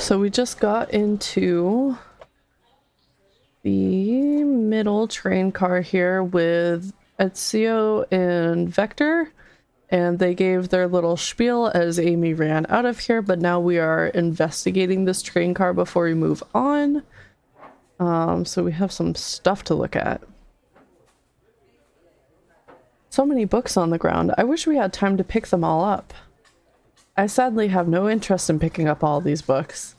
So we just got into the middle train car here with Ezio and Vector, and they gave their little spiel as Amy ran out of here, but now we are investigating this train car before we move on. So we have some stuff to look at. So many books on the ground. I wish we had time to pick them all up. I sadly have no interest in picking up all these books.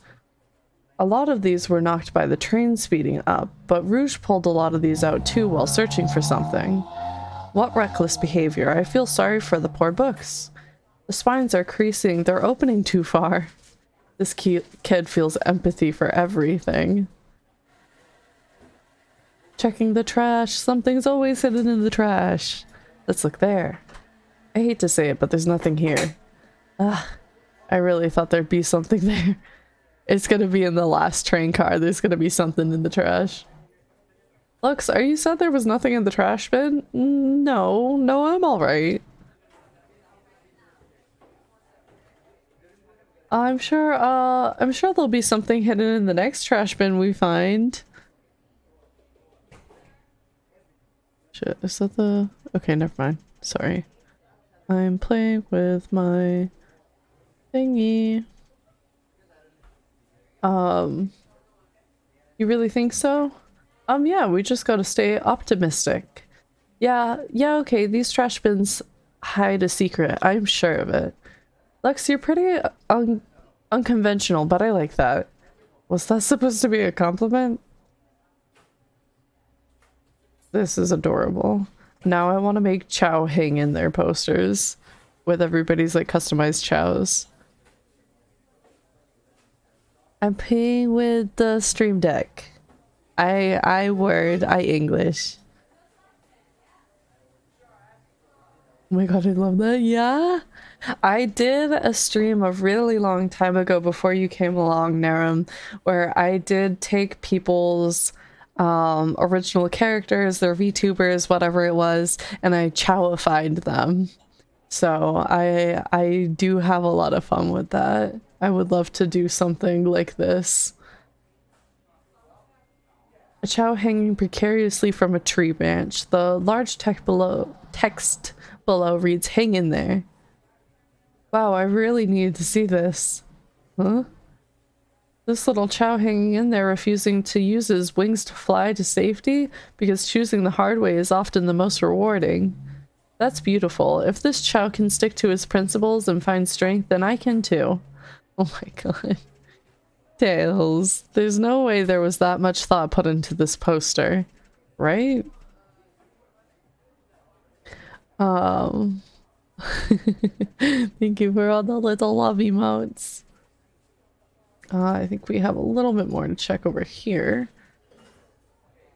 A lot of these were knocked by the train speeding up, but Rouge pulled a lot of these out too while searching for something. What reckless behavior. I feel sorry for the poor books. The spines are creasing, they're opening too far. This kid feels empathy for everything. Checking the trash, something's always hidden in the trash. Let's look there. I hate to say it, but there's nothing here. I really thought there'd be something there. It's gonna be in the last train car. There's gonna be something in the trash. Lux, are you said there was nothing in the trash bin? No, I'm alright. I'm sure there'll be something hidden in the next trash bin we find. Shit, is that the... Okay, never mind. Sorry. I'm playing with my thingy. You really think so? Yeah, we just gotta stay optimistic. Yeah, okay, these trash bins hide a secret. I'm sure of it. Lex, you're pretty unconventional, but I like that. Was that supposed to be a compliment? This is adorable. Now I want to make Chow hang in their posters with everybody's like customized Chows. I'm playing with the Stream Deck. I English. Oh my god, I love that. Yeah. I did a stream a really long time ago before you came along, Narum, where I did take people's original characters, their VTubers, whatever it was, and I chowified them. So I do have a lot of fun with that. I would love to do something like this. A Chow hanging precariously from a tree branch. The large text below reads, "Hang in there." Wow, I really needed to see this. Huh? This little Chow hanging in there, refusing to use his wings to fly to safety because choosing the hard way is often the most rewarding. That's beautiful. If this Chow can stick to his principles and find strength, then I can too. Oh my god. Tails. There's no way there was that much thought put into this poster. Right? Thank you for all the little love emotes. I think we have a little bit more to check over here.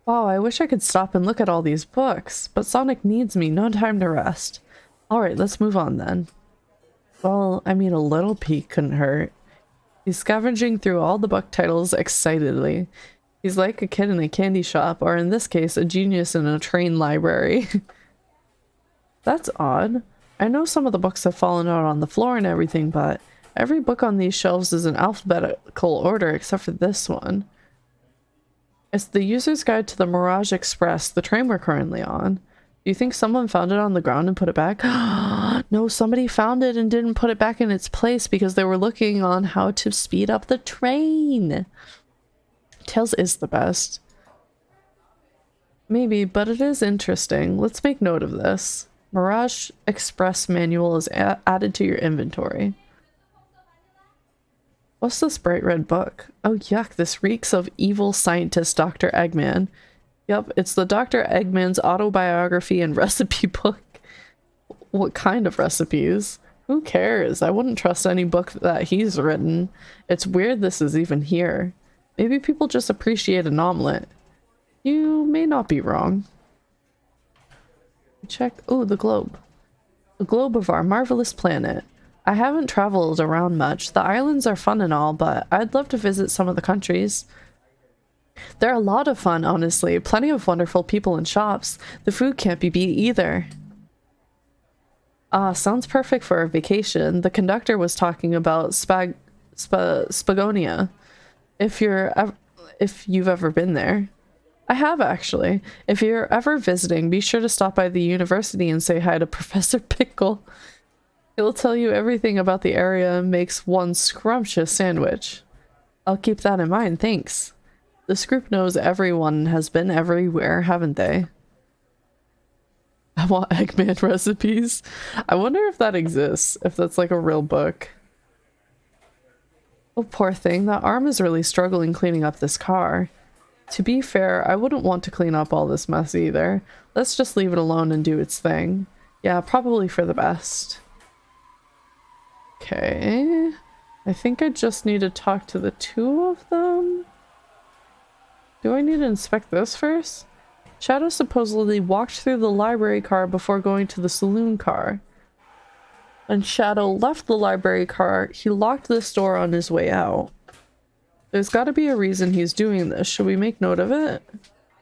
Wow, I wish I could stop and look at all these books, but Sonic needs me, no time to rest. Alright, let's move on then. Well, I mean, a little peek couldn't hurt. He's scavenging through all the book titles excitedly. He's like a kid in a candy shop, or in this case, a genius in a train library. That's odd. I know some of the books have fallen out on the floor and everything, but every book on these shelves is in alphabetical order except for this one. It's the user's guide to the Mirage Express, the train we're currently on. Do you think someone found it on the ground and put it back? No, somebody found it and didn't put it back in its place because they were looking on how to speed up the train. Tails is the best. Maybe, but it is interesting. Let's make note of this. Mirage Express manual is added to your inventory. What's this bright red book? Oh yuck, this reeks of evil scientist Dr. Eggman. Yep, it's the Dr. Eggman's autobiography and recipe book. What kind of recipes? Who cares? I wouldn't trust any book that he's written. It's weird this is even here. Maybe people just appreciate an omelet. You may not be wrong. Check. Oh, the globe. The globe of our marvelous planet. I haven't traveled around much. The islands are fun and all, but I'd love to visit some of the countries. They're a lot of fun, honestly. Plenty of wonderful people and shops. The food can't be beat either. Ah, sounds perfect for a vacation. The conductor was talking about Spagonia. If you've ever been there. I have, actually. If you're ever visiting, be sure to stop by the university and say hi to Professor Pickle. He'll tell you everything about the area and makes one scrumptious sandwich. I'll keep that in mind, thanks. This group knows everyone and has been everywhere, haven't they? I want Eggman recipes. I wonder if that exists, if that's like a real book. Oh, poor thing, that arm is really struggling cleaning up this car. To be fair, I wouldn't want to clean up all this mess either. Let's just leave it alone and do its thing. Yeah, probably for the best. Okay. I think I just need to talk to the two of them. Do I need to inspect this first? Shadow supposedly walked through the library car before going to the saloon car. When Shadow left the library car, he locked this door on his way out. There's gotta be a reason he's doing this. Should we make note of it?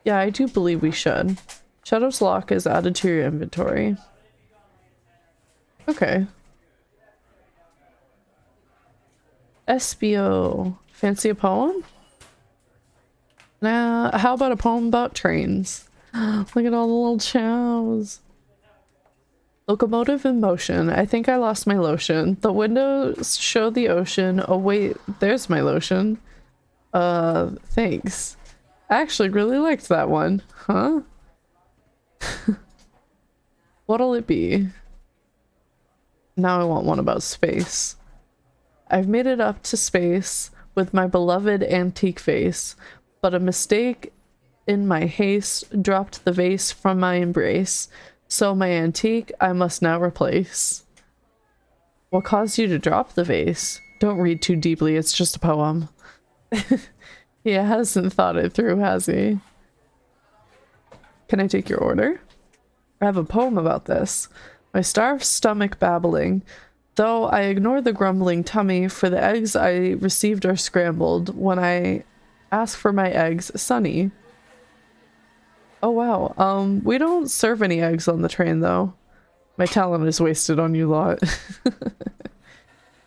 Yeah, I do believe we should. Shadow's lock is added to your inventory. Okay. SBO. Fancy a poem? Nah, how about a poem about trains? Look at all the little chows. Locomotive in motion. I think I lost my lotion. The windows show the ocean. Oh wait, there's my lotion. Thanks. I actually really liked that one. Huh? What'll it be? Now I want one about space. I've made it up to space with my beloved antique vase, but a mistake in my haste dropped the vase from my embrace, so my antique I must now replace. What caused you to drop the vase? Don't read too deeply, it's just a poem. He hasn't thought it through, has he? Can I take your order? I have a poem about this. My starved stomach babbling, though I ignore the grumbling tummy, for the eggs I received are scrambled. When I ask for my eggs, sunny. Oh wow, we don't serve any eggs on the train though. My talent is wasted on you lot.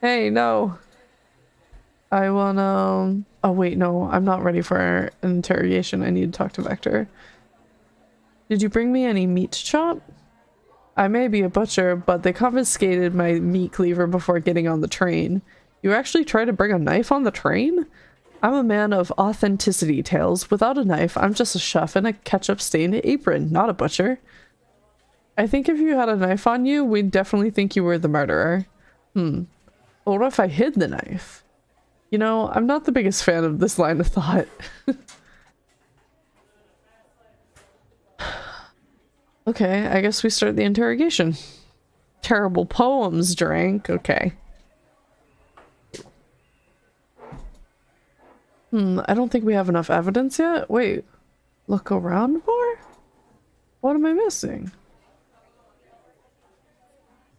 Hey, no. I wanna... Oh wait, no, I'm not ready for an interrogation. I need to talk to Vector. Did you bring me any meat to chop? I may be a butcher, but they confiscated my meat cleaver before getting on the train. You actually tried to bring a knife on the train? I'm a man of authenticity, Tails. Without a knife, I'm just a chef in a ketchup-stained apron, not a butcher. I think if you had a knife on you, we'd definitely think you were the murderer. But what if I hid the knife? You know, I'm not the biggest fan of this line of thought. Okay, I guess we start the interrogation. Terrible poems, drank. Okay. I don't think we have enough evidence yet. Wait, look around more? What am I missing?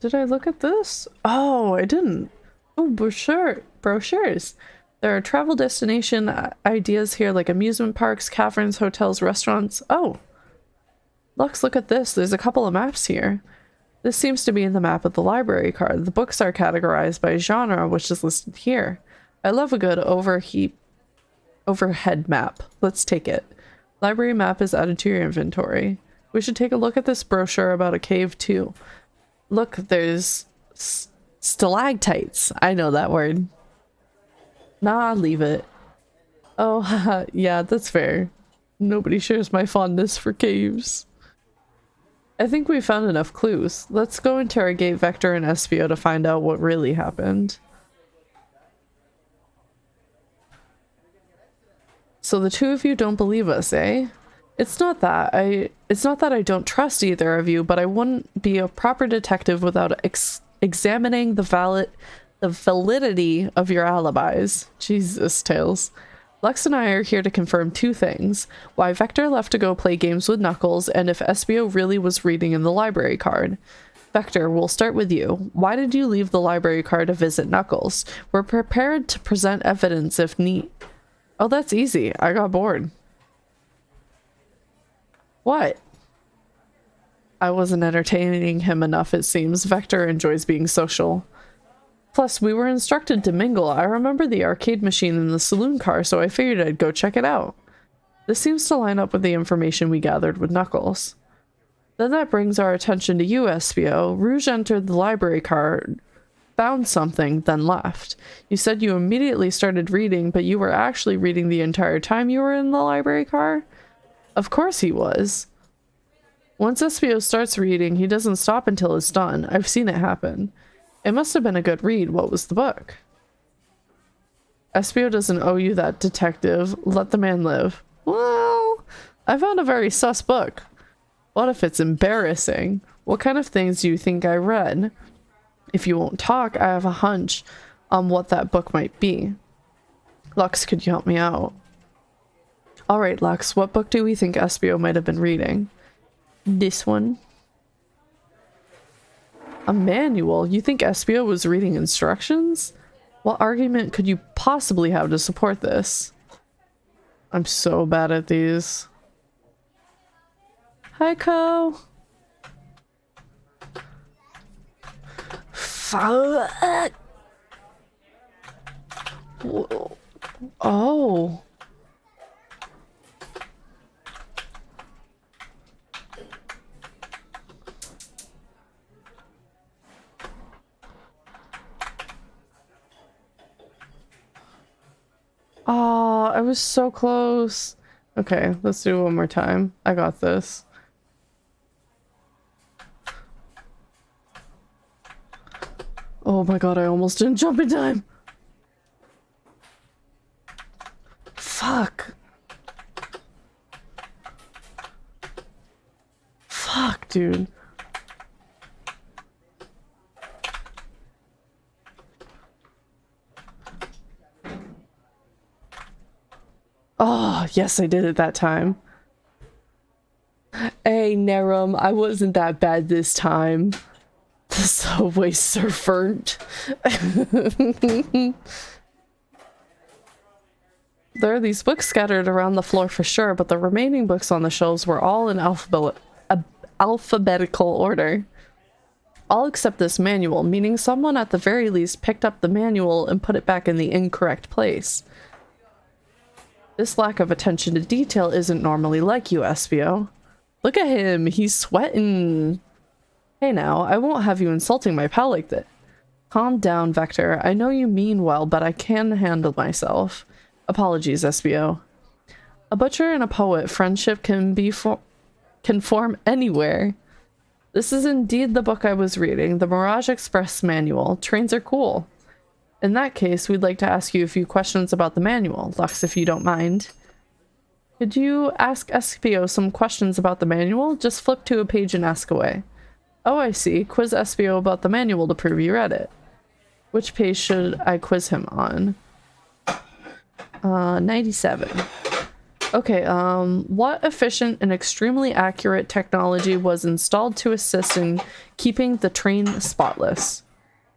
Did I look at this? Oh, I didn't. Oh, brochures. There are travel destination ideas here like amusement parks, caverns, hotels, restaurants. Oh, Lux, look at this. There's a couple of maps here. This seems to be in the map of the library card. The books are categorized by genre, which is listed here. I love a good overhead map. Let's take it. Library map is added to your inventory. We should take a look at this brochure about a cave too. Look, there's stalactites. I know that word. Nah, leave it. Oh, haha, yeah, that's fair. Nobody shares my fondness for caves. I think we found enough clues. Let's go interrogate Vector and Espio to find out what really happened. So the two of you don't believe us, eh? It's not that I don't trust either of you, but I wouldn't be a proper detective without examining the validity of your alibis. Jesus, Tails. Lux and I are here to confirm two things. Why Vector left to go play games with Knuckles, and if Espio really was reading in the library card. Vector, we'll start with you. Why did you leave the library card to visit Knuckles? We're prepared to present evidence if need. Oh, that's easy. I got bored. What? I wasn't entertaining him enough, it seems. Vector enjoys being social. Plus, we were instructed to mingle. I remember the arcade machine in the saloon car, so I figured I'd go check it out. This seems to line up with the information we gathered with Knuckles. Then that brings our attention to you, SBO. Rouge entered the library car, found something, then left. You said you immediately started reading, but you were actually reading the entire time you were in the library car? Of course he was. Once SBO starts reading, he doesn't stop until it's done. I've seen it happen. It must have been a good read. What was the book? SBO doesn't owe you that, detective. Let the man live. Well, I found a very sus book. What if it's embarrassing? What kind of things do you think I read? If you won't talk, I have a hunch on what that book might be. Lux, could you help me out? Alright, Lux, what book do we think SBO might have been reading? This one. A manual? You think SBO was reading instructions? What argument could you possibly have to support this? I'm so bad at these. Hi, Ko. Fuck. Oh. Oh, I was so close. Okay, let's do it one more time. I got this. Oh my god, I almost didn't jump in time. Fuck. Fuck, dude. Oh, yes, I did it that time. Hey, Nerum, I wasn't that bad this time. The subway surfer. There are these books scattered around the floor for sure, but the remaining books on the shelves were all in alphabetical order. All except this manual, meaning someone at the very least picked up the manual and put it back in the incorrect place. This lack of attention to detail isn't normally like you, SBO. Look at him, he's sweating. Hey now, I won't have you insulting my pal like that. Calm down, Vector. I know you mean well, but I can handle myself. Apologies, SBO. A butcher and a poet, friendship can form anywhere. This is indeed the book I was reading, the Mirage Express Manual. Trains are cool. In that case, we'd like to ask you a few questions about the manual, Lux, if you don't mind. Could you ask SBO some questions about the manual? Just flip to a page and ask away. Oh, I see. Quiz SBO about the manual to prove you read it. Which page should I quiz him on? 97. Okay, what efficient and extremely accurate technology was installed to assist in keeping the train spotless?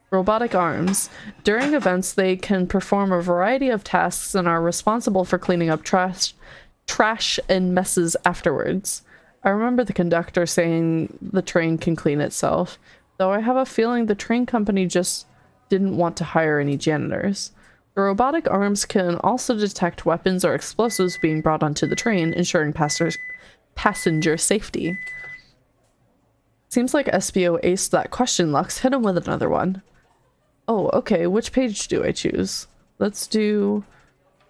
Robotic arms. During events, they can perform a variety of tasks and are responsible for cleaning up trash and messes afterwards. I remember the conductor saying the train can clean itself, though I have a feeling the train company just didn't want to hire any janitors. The robotic arms can also detect weapons or explosives being brought onto the train, ensuring passenger safety. Seems like SBO aced that question, Lux. Hit him with another one. Oh, okay. Which page do I choose? Let's do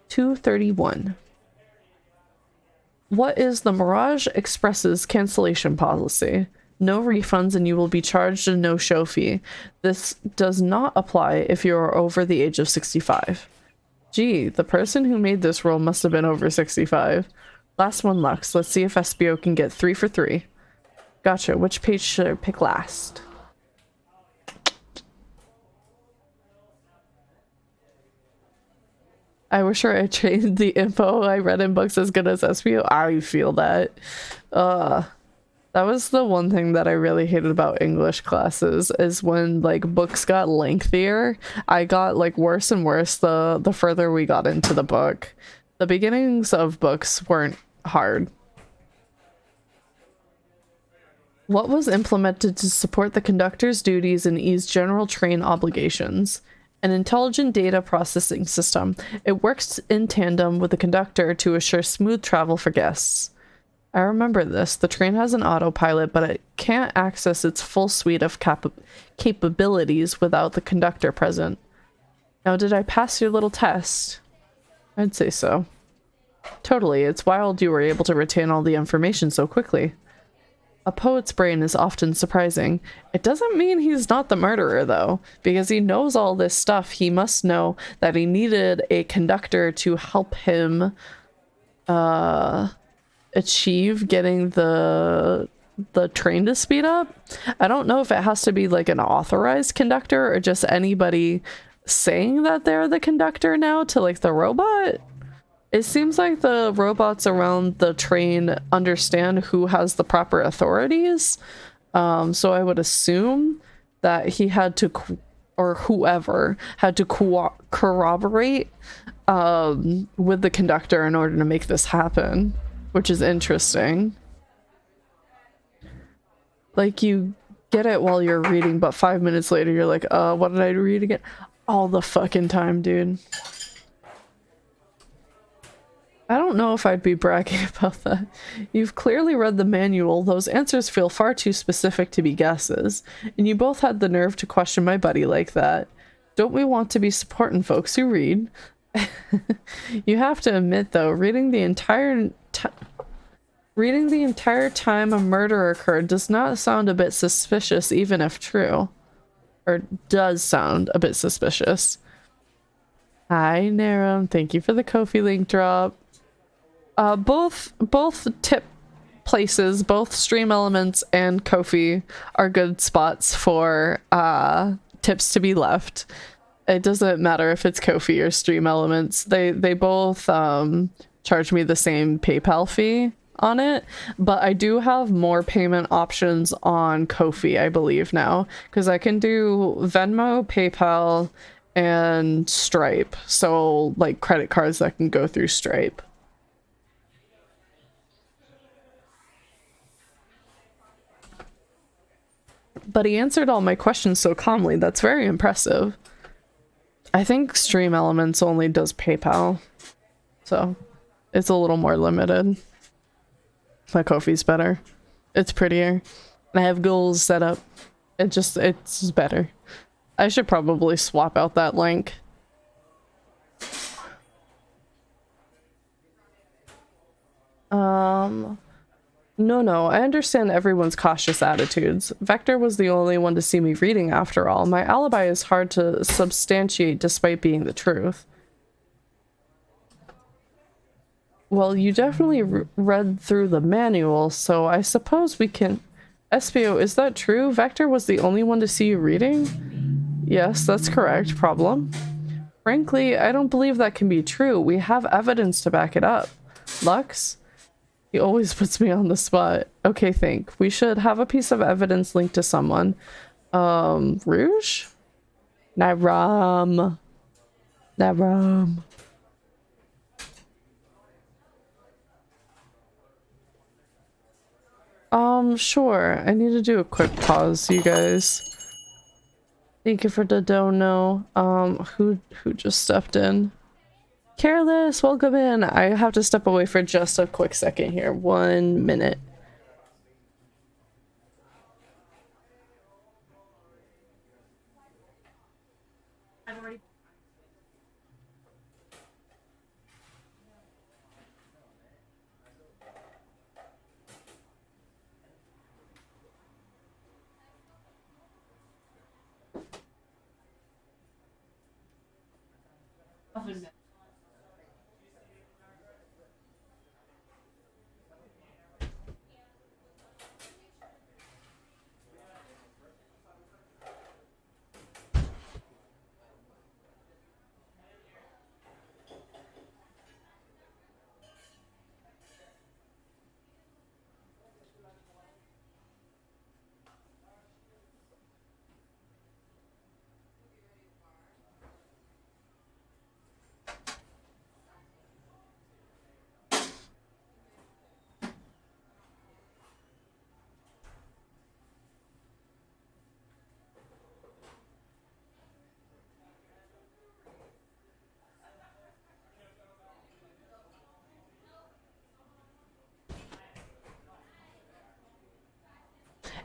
231. What is the Mirage Express's cancellation policy? No refunds and you will be charged a no-show fee. This does not apply if you are over the age of 65. Gee, the person who made this rule must have been over 65. Last one, Lux. Let's see if SBO can get 3 for 3. Gotcha. Which page should I pick last? I wish I trained the info I read in books as good as SBO. I feel that. That was the one thing that I really hated about English classes, is when like books got lengthier. I got like worse and worse the further we got into the book. The beginnings of books weren't hard. What was implemented to support the conductor's duties and ease general train obligations? An intelligent data processing system. It works in tandem with the conductor to assure smooth travel for guests. I remember this. The train has an autopilot, but it can't access its full suite of capabilities without the conductor present. Now, did I pass your little test? I'd say so. Totally. It's wild you were able to retain all the information so quickly. A poet's brain is often surprising. It doesn't mean he's not the murderer, though. Because he knows all this stuff, he must know that he needed a conductor to help him achieve getting the train to speed up. I don't know if it has to be like an authorized conductor or just anybody saying that they're the conductor now to like the robot. It seems like the robots around the train understand who has the proper authorities. So I would assume that he had to, or whoever had to corroborate with the conductor in order to make this happen, which is interesting. Like, you get it while you're reading, but 5 minutes later you're like, what did I read again? All the fucking time, dude. I don't know if I'd be bragging about that. You've clearly read the manual. Those answers feel far too specific to be guesses. And you both had the nerve to question my buddy like that. Don't we want to be supporting folks who read? You have to admit, though, reading the entire time a murder occurred does not sound a bit suspicious, even if true. Or does sound a bit suspicious. Hi, Narum. Thank you for the Ko-fi link drop. Both tip places, both Stream Elements and Ko-fi, are good spots for tips to be left. It doesn't matter if it's Ko-fi or Stream Elements. They both charge me the same PayPal fee on it, but I do have more payment options on Ko-fi, I believe now, because I can do Venmo, PayPal, and Stripe. So like credit cards that can go through Stripe. But he answered all my questions so calmly. That's very impressive. I think Stream Elements only does PayPal, so it's a little more limited. My Ko-fi's better. It's prettier. I have goals set up. It's better. I should probably swap out that link. No, I understand everyone's cautious attitudes. Vector was the only one to see me reading after all. My alibi is hard to substantiate despite being the truth. Well, you definitely read through the manual, so I suppose we can... Espio, is that true? Vector was the only one to see you reading? Yes, that's correct. Problem? Frankly, I don't believe that can be true. We have evidence to back it up. Lux? He always puts me on the spot. Okay, think. We should have a piece of evidence linked to someone. Rouge? Naram. Sure. I need to do a quick pause, you guys. Thank you for the dono. Who just stepped in? Careless, welcome in. I have to step away for just a quick second here. 1 minute.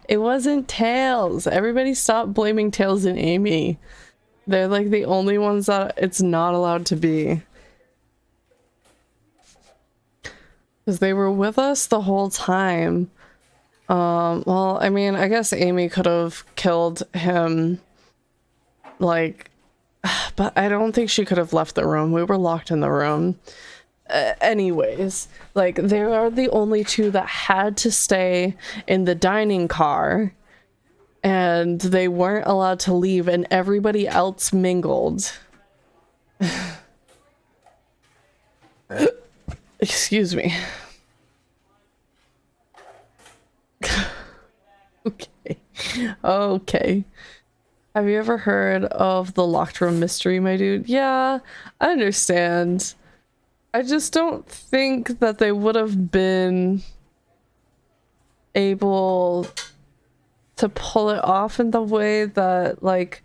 It wasn't Tails. Everybody stop blaming Tails and Amy. They're like the only ones that it's not allowed to be. Because they were with us the whole time. Well, I mean, I guess Amy could have killed him, like, but I don't think she could have left the room. We were locked in the room. Anyways, like, they are the only two that had to stay in the dining car, and they weren't allowed to leave, and everybody else mingled. Excuse me. Okay. Okay. Have you ever heard of the locked room mystery, my dude? Yeah, I understand. I just don't think that they would have been able to pull it off in the way that, like,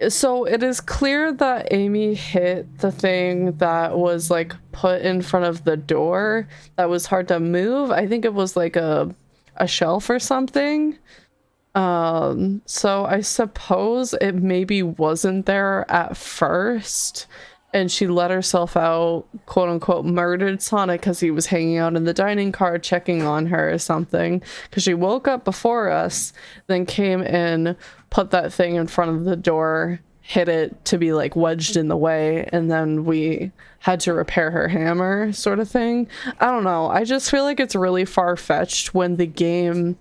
so it is clear that Amy hit the thing that was like put in front of the door that was hard to move. I think it was like a shelf or something. So I suppose it maybe wasn't there at first, and she let herself out, quote unquote, murdered Sonic because he was hanging out in the dining car checking on her or something, because she woke up before us, then came in, put that thing in front of the door, hit it to be like wedged in the way, and then we had to repair her hammer, sort of thing. I don't know. I just feel like it's really far-fetched when the game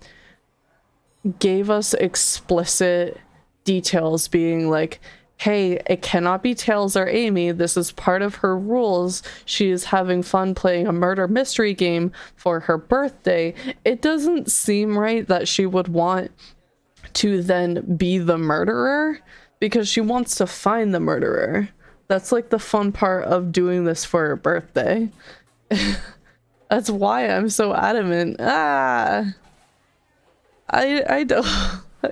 gave us explicit details being like, hey, it cannot be Tails or Amy. This is part of her rules. She is having fun playing a murder mystery game for her birthday. It doesn't seem right that she would want to then be the murderer, because she wants to find the murderer. That's like the fun part of doing this for her birthday. That's why I'm so adamant. I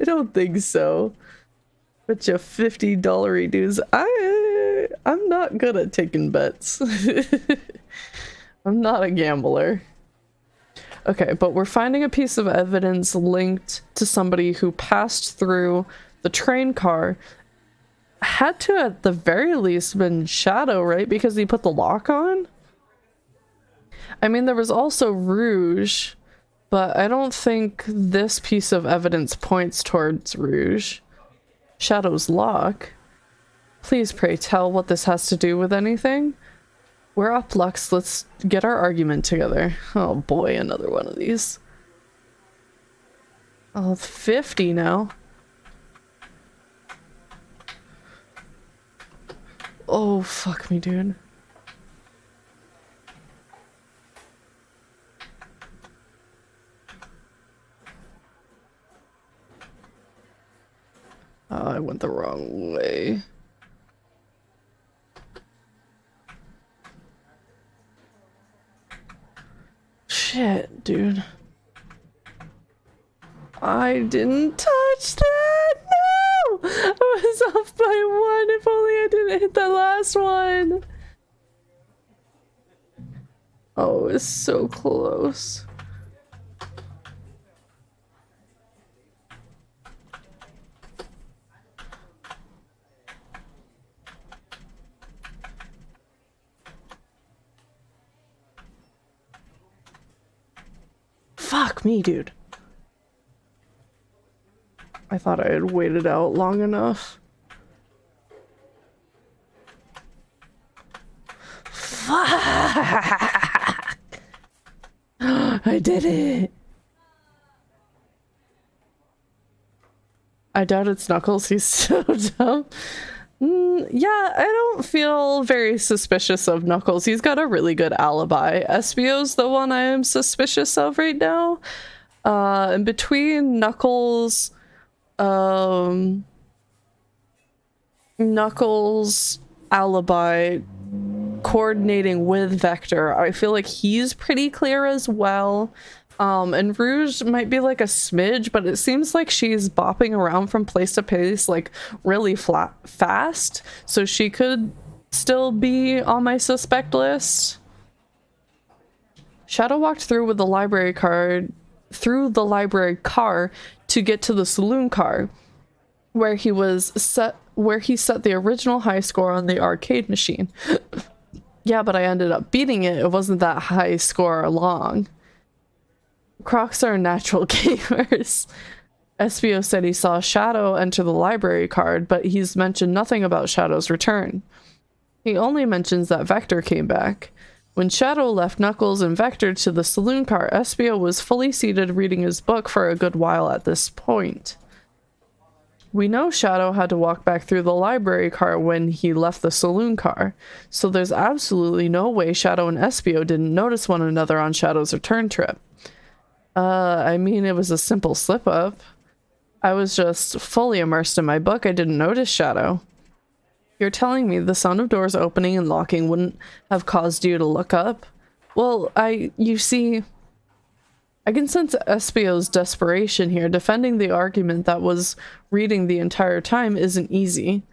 don't think so. But your $50 dues. I'm not good at taking bets. I'm not a gambler. Okay, but we're finding a piece of evidence linked to somebody who passed through the train car. Had to, at the very least, been Shadow, right? Because he put the lock on? I mean, there was also Rouge, but I don't think this piece of evidence points towards Rouge. Shadow's lock. Please pray tell what this has to do with anything. We're up, Lux. Let's get our argument together. Oh boy, another one of these. Oh, 50 now. Oh, fuck me, dude. Oh, I went the wrong way. Shit, dude. I didn't touch that! No! I was off by one. If only I didn't hit that last one. Oh, it's so close. Fuck me, dude. I thought I had waited out long enough. Fuck! I did it! I doubt it's Knuckles, he's so dumb. Yeah, I don't feel very suspicious of Knuckles. He's got a really good alibi. Espio's the one I am suspicious of right now. And between Knuckles, Knuckles' alibi coordinating with Vector, I feel like he's pretty clear as well. And Rouge might be like a smidge, but it seems like she's bopping around from place to place like really fast, so she could still be on my suspect list. Shadow walked through with the library car to get to the saloon car where he set the original high score on the arcade machine. Yeah, but I ended up beating it. It wasn't that high score long. Crocs are natural gamers. SBO said he saw Shadow enter the library card, but he's mentioned nothing about Shadow's return. He only mentions that Vector came back. When Shadow left Knuckles and Vector to the saloon car, SBO was fully seated reading his book for a good while at this point. We know Shadow had to walk back through the library car when he left the saloon car, so there's absolutely no way Shadow and SBO didn't notice one another on Shadow's return trip. I mean, it was a simple slip-up. I was just fully immersed in my book. I didn't notice Shadow. You're telling me the sound of doors opening and locking wouldn't have caused you to look up? Well, you see, I can sense SBO's desperation here. Defending the argument that was reading the entire time isn't easy.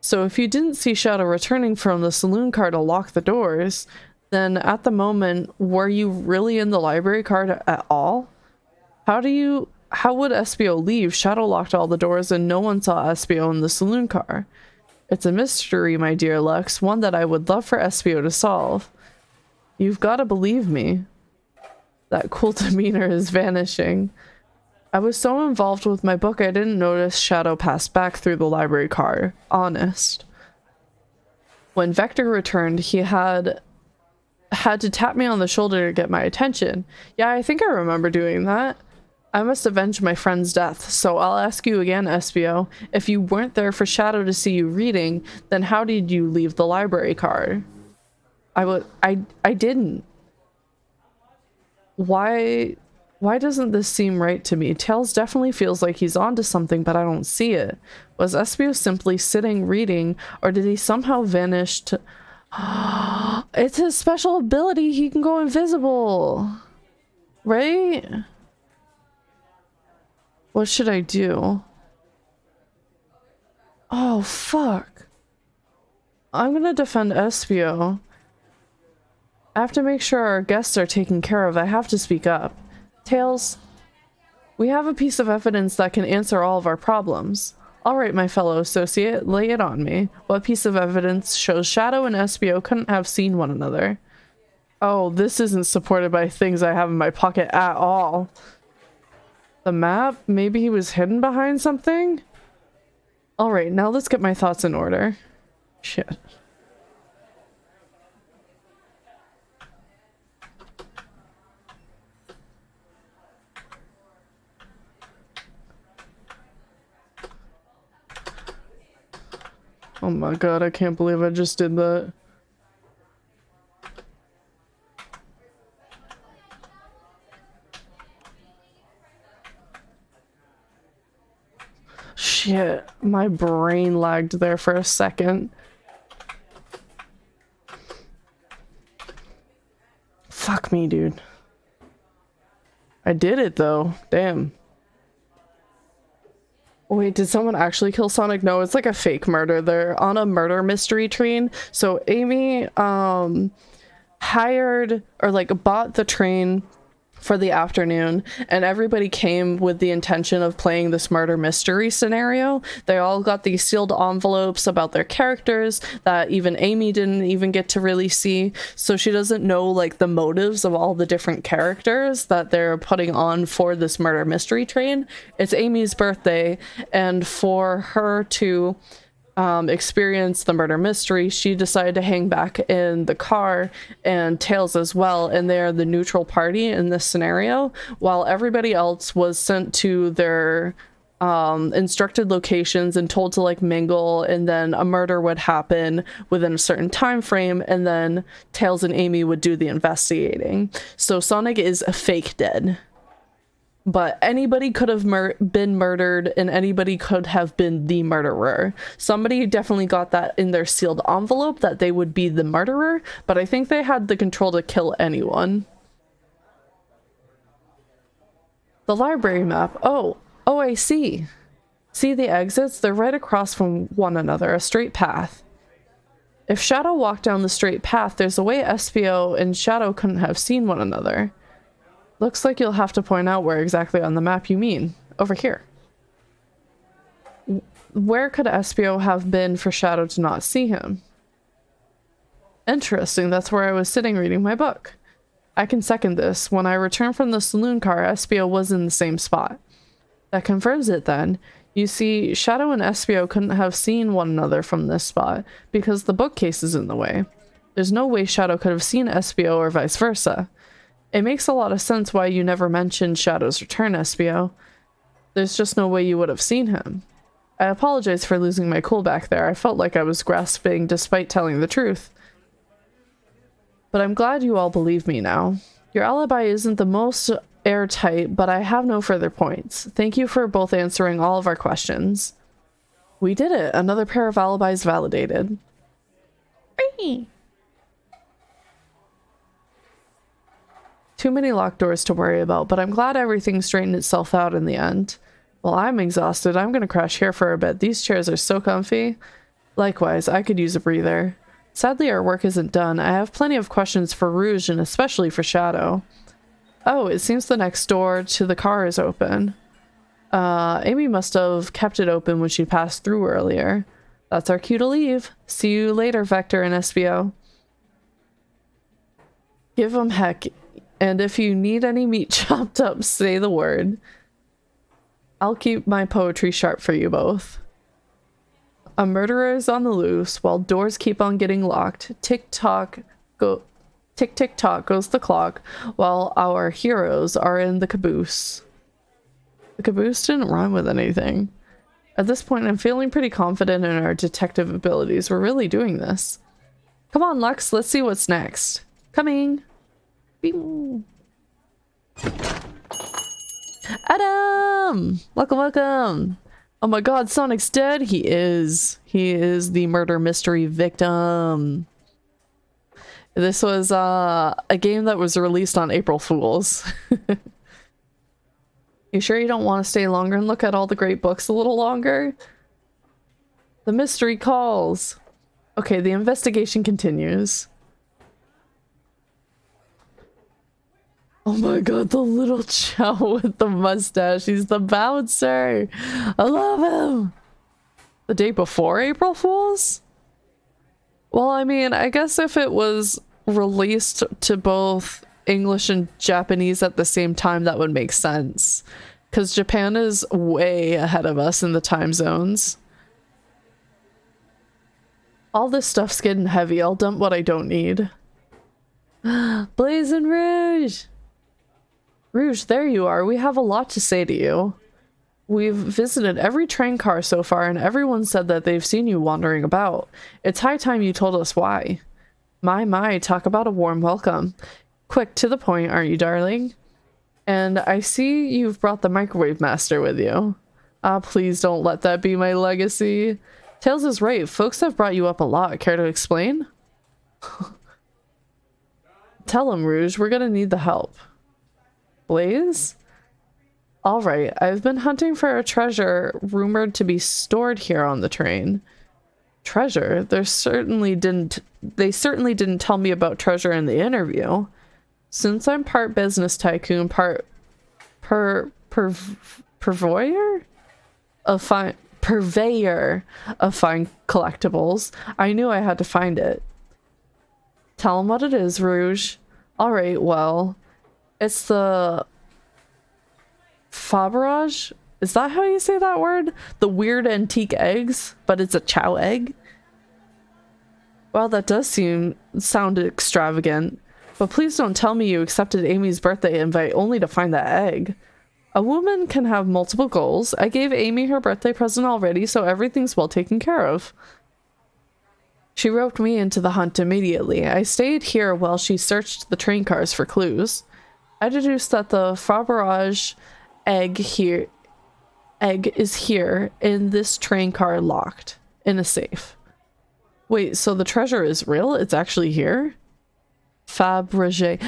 So if you didn't see Shadow returning from the saloon car to lock the doors, then at the moment, were you really in the library car at all? How would SBO leave? Shadow locked all the doors and no one saw SBO in the saloon car. It's a mystery, my dear Lux, one that I would love for SBO to solve. You've got to believe me. That cool demeanor is vanishing. I was so involved with my book I didn't notice Shadow pass back through the library car. Honest. When Vector returned, he had to tap me on the shoulder to get my attention. Yeah, I think I remember doing that. I must avenge my friend's death, so I'll ask you again, SBO. If you weren't there for Shadow to see you reading, then how did you leave the library car? I didn't. Why doesn't this seem right to me? Tails definitely feels like he's onto something, but I don't see it. Was SBO simply sitting reading, or did he somehow vanish to... It's his special ability, he can go invisible. Right? What should I do? Oh, fuck. I'm gonna defend SBO. I have to make sure our guests are taken care of. I have to speak up. Tails, we have a piece of evidence that can answer all of our problems. All right, my fellow associate, lay it on me. What piece of evidence shows Shadow and SBO couldn't have seen one another? Oh, this isn't supported by things I have in my pocket at all. The map? Maybe he was hidden behind something? Alright, now let's get my thoughts in order. Shit. Oh my god, I can't believe I just did that. Shit, my brain lagged there for a second. Fuck me, dude. I did it though, damn. Wait, did someone actually kill Sonic? No, it's like a fake murder. They're on a murder mystery train. So Amy hired or like bought the train for the afternoon, and everybody came with the intention of playing this murder mystery scenario. They all got these sealed envelopes about their characters that even Amy didn't even get to really see, so she doesn't know like the motives of all the different characters that they're putting on for this murder mystery train. It's Amy's birthday, and for her to experience the murder mystery, she decided to hang back in the car, and Tails as well, and they're the neutral party in this scenario, while everybody else was sent to their instructed locations and told to like mingle, and then a murder would happen within a certain time frame, and then Tails and Amy would do the investigating. So Sonic is a fake dead. But anybody could have been murdered, and anybody could have been the murderer. Somebody definitely got that in their sealed envelope that they would be the murderer, but I think they had the control to kill anyone. The library map. Oh, I see. See the exits? They're right across from one another, a straight path. If Shadow walked down the straight path, there's a way SBO and Shadow couldn't have seen one another. Looks like you'll have to point out where exactly on the map you mean. over here. Where could Espio have been for Shadow to not see him? Interesting, that's where I was sitting reading my book. I can second this. When I returned from the saloon car, Espio was in the same spot. That confirms it then. You see, Shadow and Espio couldn't have seen one another from this spot because the bookcase is in the way. There's no way Shadow could have seen Espio or vice versa. It makes a lot of sense why you never mentioned Shadow's return, Espio. There's just no way you would have seen him. I apologize for losing my cool back there. I felt like I was grasping despite telling the truth. But I'm glad you all believe me now. Your alibi isn't the most airtight, but I have no further points. Thank you for both answering all of our questions. We did it. Another pair of alibis validated. Too many locked doors to worry about, but I'm glad everything straightened itself out in the end. Well, I'm exhausted. I'm gonna crash here for a bit. These chairs are so comfy. Likewise, I could use a breather. Sadly, our work isn't done. I have plenty of questions for Rouge and especially for Shadow. Oh, it seems the next door to the car is open. Amy must have kept it open when she passed through earlier. That's our cue to leave. See you later, Vector and Espio. Give them heck, and if you need any meat chopped up, say the word. I'll keep my poetry sharp for you both. A murderer is on the loose while doors keep on getting locked. Tick-tock go... Tick-tick-tock goes the clock while our heroes are in the caboose. The caboose didn't rhyme with anything. At this point, I'm feeling pretty confident in our detective abilities. We're really doing this. Come on, Lux, let's see what's next. Coming! Bing. Adam! Welcome, welcome! Oh my god, Sonic's dead? He is. He is the murder mystery victim. This was a game that was released on April Fools. You sure you don't want to stay longer and look at all the great books a little longer? The mystery calls. Okay, the investigation continues. Oh my god, the little Chow with the mustache. He's the bouncer. I love him. The day before April Fools? Well, I mean, I guess if it was released to both English and Japanese at the same time, that would make sense. Because Japan is way ahead of us in the time zones. All this stuff's getting heavy. I'll dump what I don't need. Blazing Rouge! Rouge, there you are. We have a lot to say to you. We've visited every train car so far, and everyone said that they've seen you wandering about. It's high time you told us why. My, talk about a warm welcome. Quick, to the point, aren't you, darling? And I see you've brought the Microwave Master with you. Ah, please don't let that be my legacy. Tails is right. Folks have brought you up a lot. Care to explain? Tell him, Rouge. We're gonna need the help. Blaze? Alright, I've been hunting for a treasure rumored to be stored here on the train. Treasure? They certainly didn't tell me about treasure in the interview. Since I'm part business tycoon, part purveyor of fine collectibles, I knew I had to find it. Tell him what it is, Rouge. Alright, well, it's the Faberage? Is that how you say that word? The weird antique eggs, but it's a Chow egg? Well, that does sound extravagant, but please don't tell me you accepted Amy's birthday invite only to find that egg. A woman can have multiple goals. I gave Amy her birthday present already, so everything's well taken care of. She roped me into the hunt immediately. I stayed here while she searched the train cars for clues. I deduced that the Faberage egg is here in this train car, locked in a safe. Wait, so the treasure is real? It's actually here? Fabergé,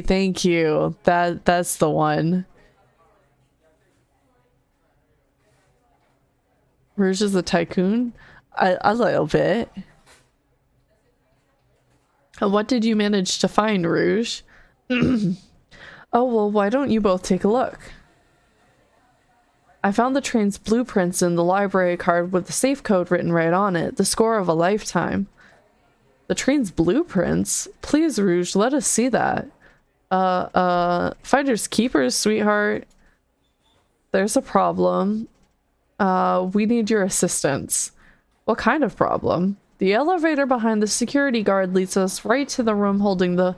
thank you. That's the one. Rouge is a tycoon? A little bit. What did you manage to find, Rouge? Oh, well, why don't you both take a look? I found the train's blueprints in the library card with the safe code written right on it. The score of a lifetime. The train's blueprints? Please, Rouge, let us see that. Finders keepers, sweetheart. There's a problem. We need your assistance. What kind of problem? The elevator behind the security guard leads us right to the room holding the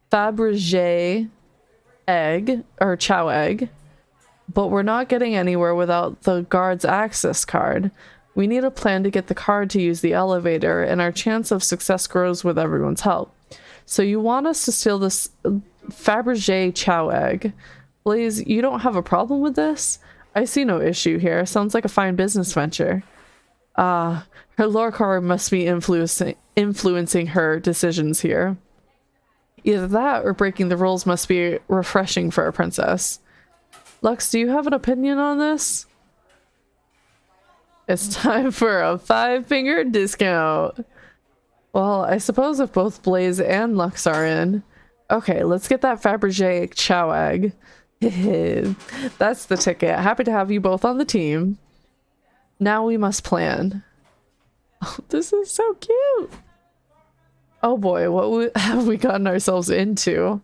Fabergé egg, or Chow egg. But we're not getting anywhere without the guard's access card. We need a plan to get the card to use the elevator, and our chance of success grows with everyone's help. So you want us to steal this Fabergé Chow egg. Blaze, you don't have a problem with this? I see no issue here. Sounds like a fine business venture. Her lore card must be influencing her decisions here. Either that or breaking the rules must be refreshing for a princess. Lux, do you have an opinion on this? It's time for a 5-finger discount. Well, I suppose if both Blaze and Lux are in. Okay, let's get that Fabergé Chow egg. That's the ticket. Happy to have you both on the team. Now we must plan. Oh, this is so cute. Oh boy, what have we gotten ourselves into?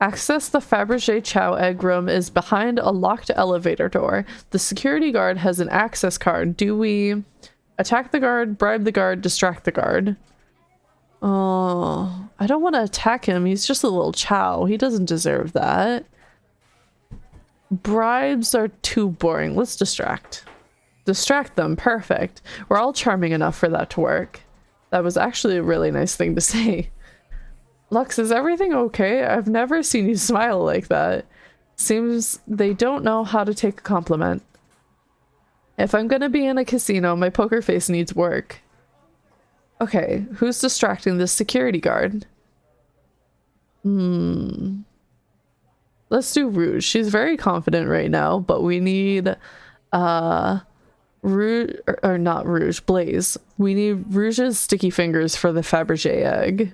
Access the Fabergé Chow egg room is behind a locked elevator door. The security guard has an access card. Do we attack the guard, bribe the guard, distract the guard? Oh, I don't want to attack him. He's just a little chow. He doesn't deserve that. Bribes are too boring. Let's distract. Distract them. Perfect. We're all charming enough for that to work. That was actually a really nice thing to say. Lux, is everything okay? I've never seen you smile like that. Seems they don't know how to take a compliment. If I'm gonna be in a casino, my poker face needs work. Okay, who's distracting this security guard? Let's do Rouge. She's very confident right now, but we need Rouge, or not Rouge, Blaze. We need Rouge's sticky fingers for the Fabergé egg.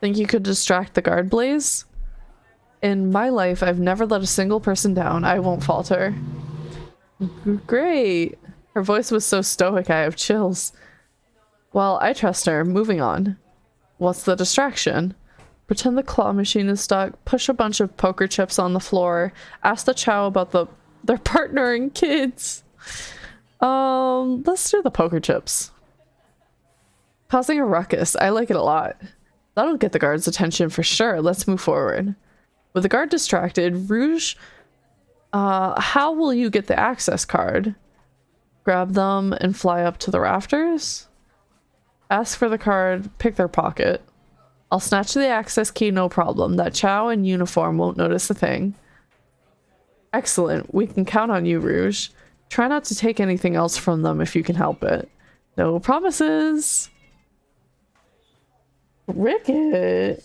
Think you could distract the guard, Blaze? In my life, I've never let a single person down. I won't falter. Great. Her voice was so stoic, I have chills. Well, I trust her. Moving on. What's the distraction? Pretend the claw machine is stuck, push a bunch of poker chips on the floor, ask the chow about their partner and kids. Let's do the poker chips. Causing a ruckus. I like it a lot. That'll get the guard's attention for sure. Let's move forward. With the guard distracted, Rouge, how will you get the access card? Grab them and fly up to the rafters? Ask for the card, pick their pocket. I'll snatch the access key, no problem. That chow in uniform won't notice a thing. Excellent. We can count on you, Rouge. Try not to take anything else from them if you can help it. No promises. Ricket.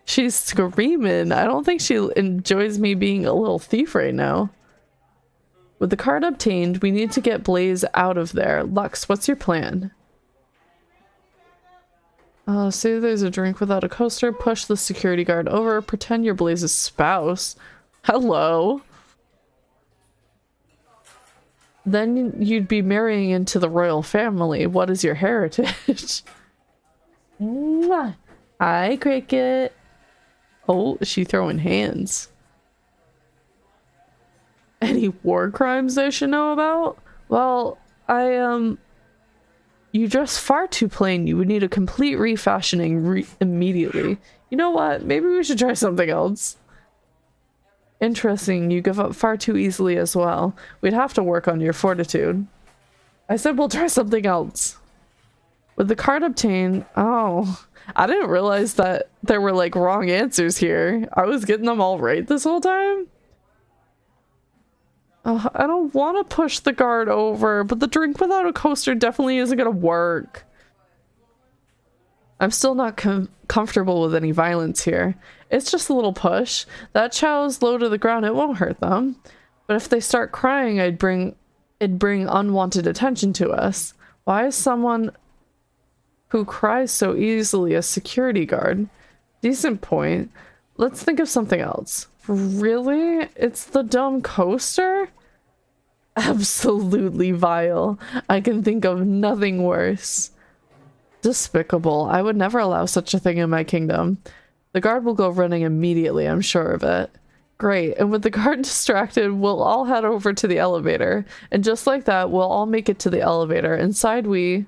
She's screaming. I don't think she enjoys me being a little thief right now. With the card obtained, we need to get Blaze out of there. Lux, what's your plan? Say there's a drink without a coaster, push the security guard over, pretend you're Blaze's spouse. Hello. Then you'd be marrying into the royal family. What is your heritage? Mwah. Hi, Cricket. Oh, is she throwing hands? Any war crimes I should know about? Well, you dress far too plain. You would need a complete refashioning immediately. You know what? Maybe we should try something else. Interesting. You give up far too easily as well. We'd have to work on your fortitude. I said we'll try something else. With the card obtained... Oh, I didn't realize that there were like wrong answers here. I was getting them all right this whole time. I don't want to push the guard over, but the drink without a coaster definitely isn't gonna work. I'm still not comfortable with any violence here. It's just a little push. That chow's low to the ground, it won't hurt them. But if they start crying, it'd bring unwanted attention to us. Why is someone who cries so easily a security guard? Decent point. Let's think of something else. Really? It's the dumb coaster? Absolutely vile. I can think of nothing worse. Despicable. I would never allow such a thing in my kingdom. The guard will go running immediately, I'm sure of it. Great, and with the guard distracted, we'll all head over to the elevator. And just like that, we'll all make it to the elevator. Inside we...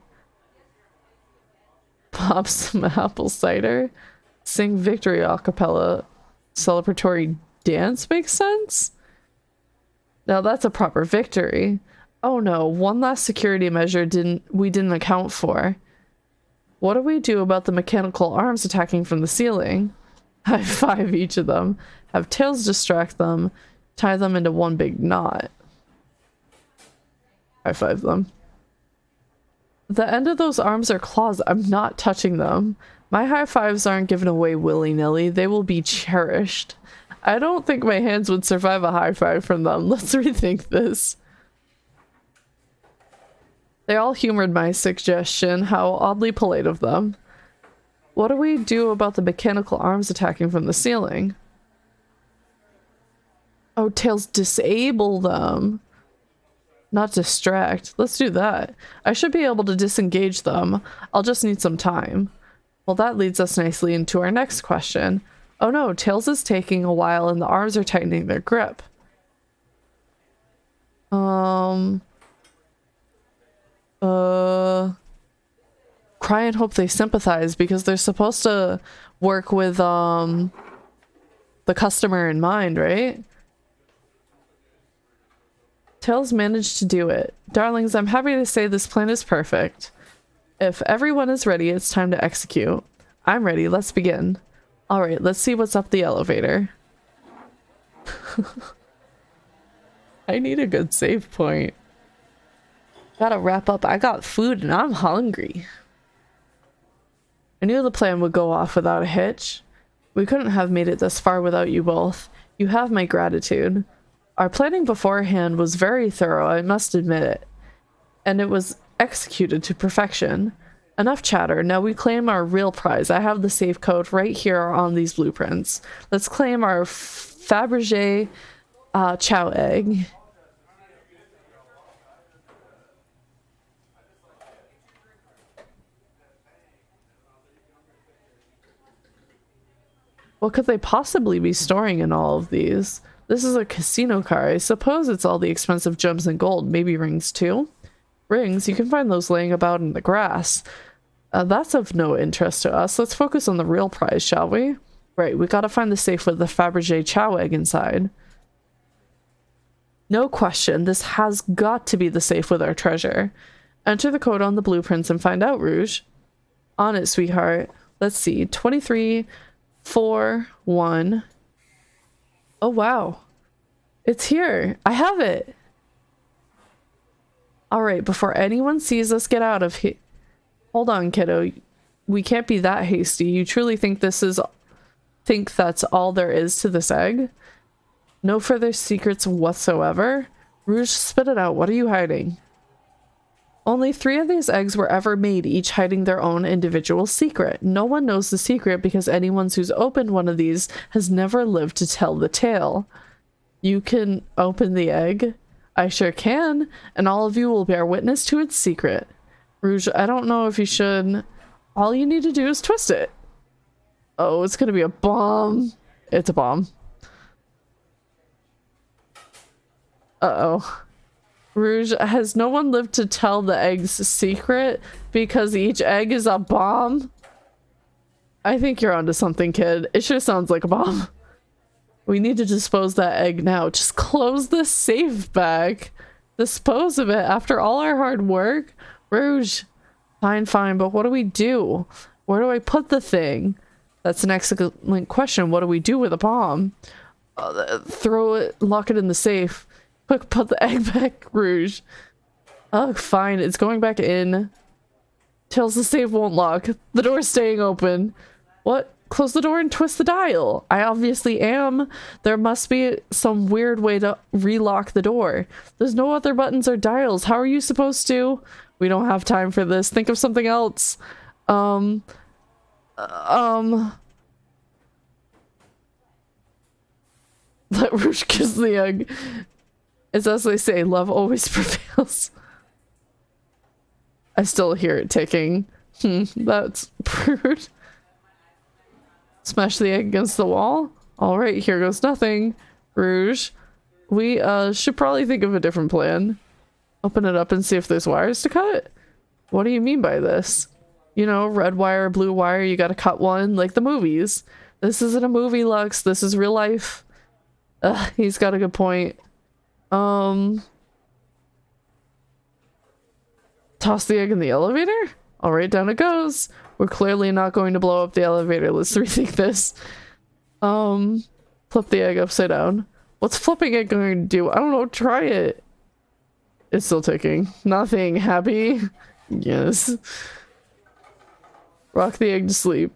pop some apple cider. Sing victory a cappella. Celebratory dance makes sense? Now that's a proper victory. Oh no, one last security measure we didn't account for. What do we do about the mechanical arms attacking from the ceiling? High five each of them. Have Tails distract them. Tie them into one big knot. High five them. The end of those arms are claws. I'm not touching them. My high fives aren't given away willy-nilly. They will be cherished. I don't think my hands would survive a high five from them. Let's rethink this. They all humored my suggestion. How oddly polite of them. What do we do about the mechanical arms attacking from the ceiling? Oh, Tails, disable them. Not distract. Let's do that. I should be able to disengage them. I'll just need some time. Well, that leads us nicely into our next question. Oh no, Tails is taking a while and the arms are tightening their grip. Cry and hope they sympathize because they're supposed to work with, the customer in mind, right? Tails managed to do it. Darlings, I'm happy to say this plan is perfect. If everyone is ready, it's time to execute. I'm ready, let's begin. Alright, let's see what's up the elevator. I need a good save point. Gotta wrap up. I got food and I'm hungry. I knew the plan would go off without a hitch. We couldn't have made it this far without you both. You have my gratitude. Our planning beforehand was very thorough, I must admit it. And it was executed to perfection. Enough chatter, now we claim our real prize. I have the safe code right here on these blueprints. Let's claim our Fabergé chow egg. What could they possibly be storing in all of these? This is a casino car. I suppose it's all the expensive gems and gold. Maybe rings too? Rings? You can find those laying about in the grass. That's of no interest to us. Let's focus on the real prize, shall we? Right, we gotta find the safe with the Fabergé chow egg inside. No question, this has got to be the safe with our treasure. Enter the code on the blueprints and find out, Rouge. On it, sweetheart. Let's see. 2341. Oh, wow. It's here. I have it. Alright, before anyone sees us get out of here. Hold on, kiddo. We can't be that hasty. You truly think that's all there is to this egg? No further secrets whatsoever? Rouge, spit it out. What are you hiding? Only 3 of these eggs were ever made, each hiding their own individual secret. No one knows the secret because anyone who's opened one of these has never lived to tell the tale. You can open the egg? I sure can, and all of you will bear witness to its secret. Rouge, I don't know if you should. All you need to do is twist it. Oh, it's gonna be a bomb. It's a bomb. Uh-oh. Rouge, has no one lived to tell the egg's secret because each egg is a bomb? I think you're onto something, kid. It sure sounds like a bomb. We need to dispose that egg now. Just close the safe bag. Dispose of it after all our hard work. Rouge. Fine, fine, but what do we do? Where do I put the thing? That's an excellent question. What do we do with a bomb? Throw it, lock it in the safe. Quick, put the egg back, Rouge. Oh, fine. It's going back in. Tells the safe won't lock. The door's staying open. What? Close the door and twist the dial. I obviously am. There must be some weird way to relock the door. There's no other buttons or dials. How are you supposed to? We don't have time for this. Think of something else. Let Rouge kiss the egg. It's as they say, love always prevails. I still hear it ticking. That's rude. Smash the egg against the wall. Alright, here goes nothing. Rouge. We should probably think of a different plan. Open it up and see if there's wires to cut? What do you mean by this? You know, red wire, blue wire, you gotta cut one, like the movies. This isn't a movie, Lux. This is real life. He's got a good point. Toss the egg in the elevator? Alright, down it goes. We're clearly not going to blow up the elevator. Let's rethink this. Flip the egg upside down. What's flipping it going to do? I don't know. Try it. It's still ticking. Nothing. Happy? Yes. Rock the egg to sleep.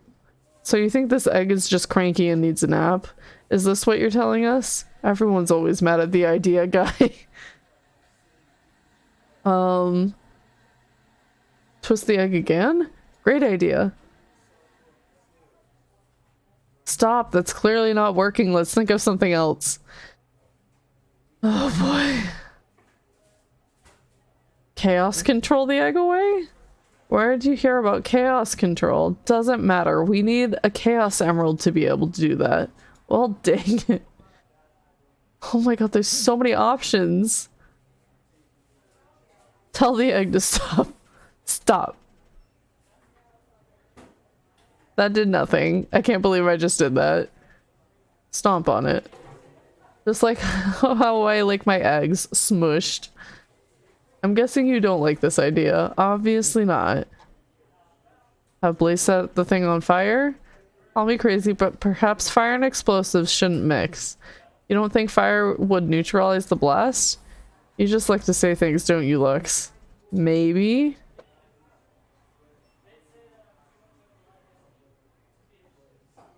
So you think this egg is just cranky and needs a nap? Is this what you're telling us? Everyone's always mad at the idea guy. Twist the egg again? Great idea. Stop, that's clearly not working. Let's think of something else. Oh boy. Chaos control the egg away? Where did you hear about chaos control? Doesn't matter. We need a chaos emerald to be able to do that. Well, dang it. Oh my god, there's so many options. Tell the egg to stop. Stop. That did nothing. I can't believe I just did that. Stomp on it. Just like how I like my eggs smushed. I'm guessing you don't like this idea. Obviously not. Have Blaze set the thing on fire? Call me crazy, but perhaps fire and explosives shouldn't mix. You don't think fire would neutralize the blast? You just like to say things, don't you, Lux? Maybe?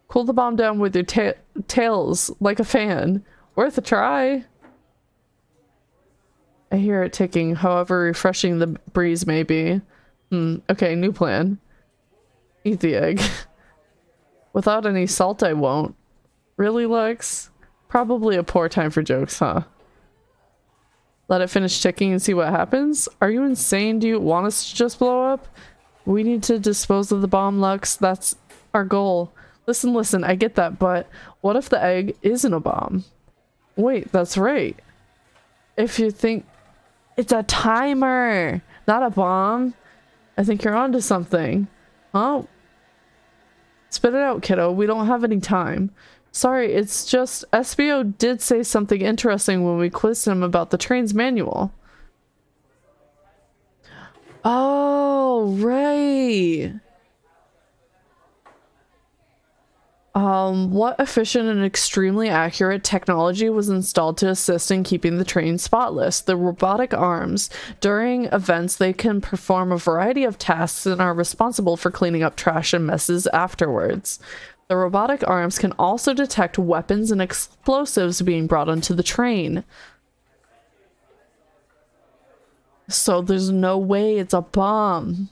Cool the bomb down with your tails like a fan. Worth a try. I hear it ticking, however refreshing the breeze may be. Okay, new plan. Eat the egg. Without any salt, I won't. Really, Lux? Probably a poor time for jokes, huh? Let it finish ticking and see what happens? Are you insane? Do you want us to just blow up? We need to dispose of the bomb, Lux. That's our goal. Listen, I get that, but what if the egg isn't a bomb? Wait, that's right. If you think it's a timer, not a bomb, I think you're onto something. Huh? Spit it out, kiddo. We don't have any time. Sorry, it's just SBO did say something interesting when we quizzed him about the train's manual. Oh, right. What efficient and extremely accurate technology was installed to assist in keeping the train spotless? The robotic arms. During events, they can perform a variety of tasks and are responsible for cleaning up trash and messes afterwards. The robotic arms can also detect weapons and explosives being brought onto the train. So there's no way it's a bomb.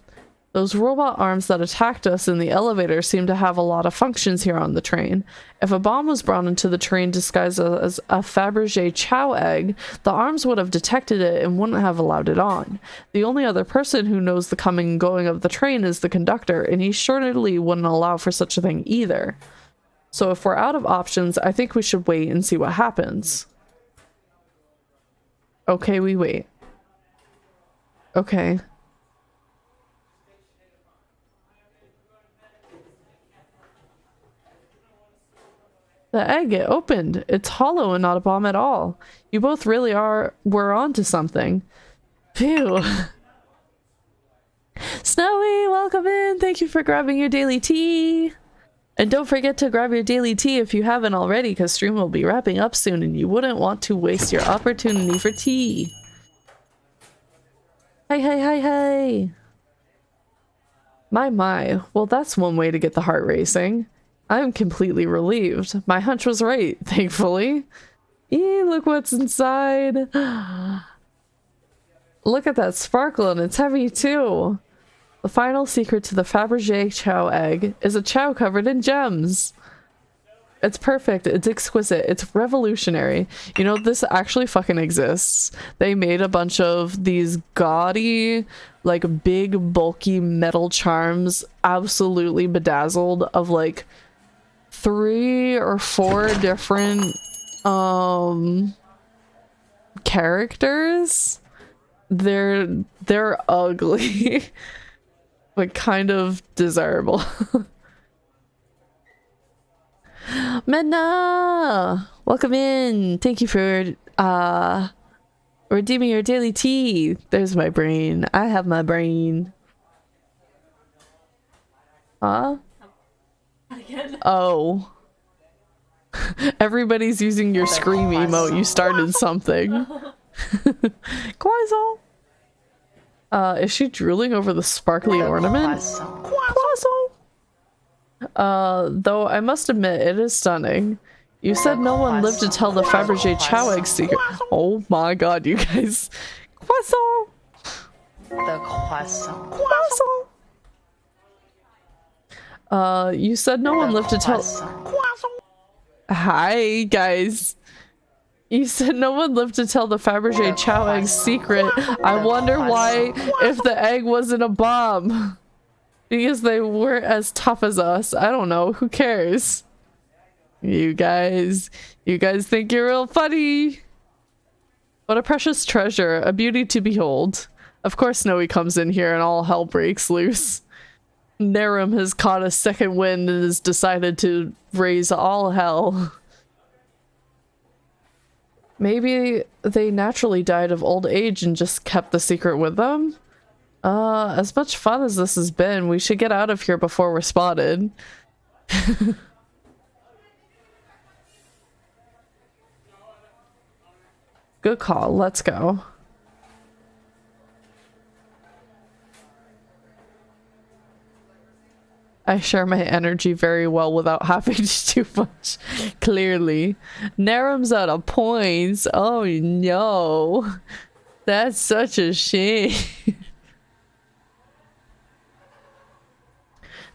Those robot arms that attacked us in the elevator seem to have a lot of functions here on the train. If a bomb was brought into the train disguised as a Fabergé Chow egg, the arms would have detected it and wouldn't have allowed it on. The only other person who knows the coming and going of the train is the conductor, and he surely wouldn't allow for such a thing either. So if we're out of options, I think we should wait and see what happens. Okay, we wait. Okay. The egg, it opened. It's hollow and not a bomb at all. You both really were onto something. Phew. Snowy, welcome in. Thank you for grabbing your daily tea. And don't forget to grab your daily tea if you haven't already, because stream will be wrapping up soon and you wouldn't want to waste your opportunity for tea. Hey. My. Well, that's one way to get the heart racing. I'm completely relieved. My hunch was right, thankfully. Look what's inside. Look at that sparkle, and it's heavy too. The final secret to the Fabergé Chow egg is a chow covered in gems. It's perfect. It's exquisite. It's revolutionary. You know, this actually fucking exists. They made a bunch of these gaudy, like big, bulky metal charms, absolutely bedazzled, of like 3 or 4 different characters. They're ugly, but kind of desirable. Medna! Welcome in! Thank you for redeeming your daily tea. There's my brain. I have my brain. Huh? Oh. Everybody's using your scream emote. You started something. Croissant! Is she drooling over the sparkly ornament? Croissant! Though I must admit, it is stunning. You said no one lived to tell the Fabergé chow egg secret. Oh my god, you guys. Croissant! The croissant. Croissant! You said no one lived to tell— Hi, guys. You said no one lived to tell the Fabergé chow egg secret. I wonder why, if the egg wasn't a bomb. Because they weren't as tough as us. I don't know. Who cares? You guys think you're real funny. What a precious treasure. A beauty to behold. Of course Snowy comes in here and all hell breaks loose. Narum has caught a second wind and has decided to raise all hell. Maybe they naturally died of old age and just kept the secret with them? As much fun as this has been, we should get out of here before we're spotted. Good call, let's go. I share my energy very well without having to do much, clearly. Narum's out of points. Oh no. That's such a shame.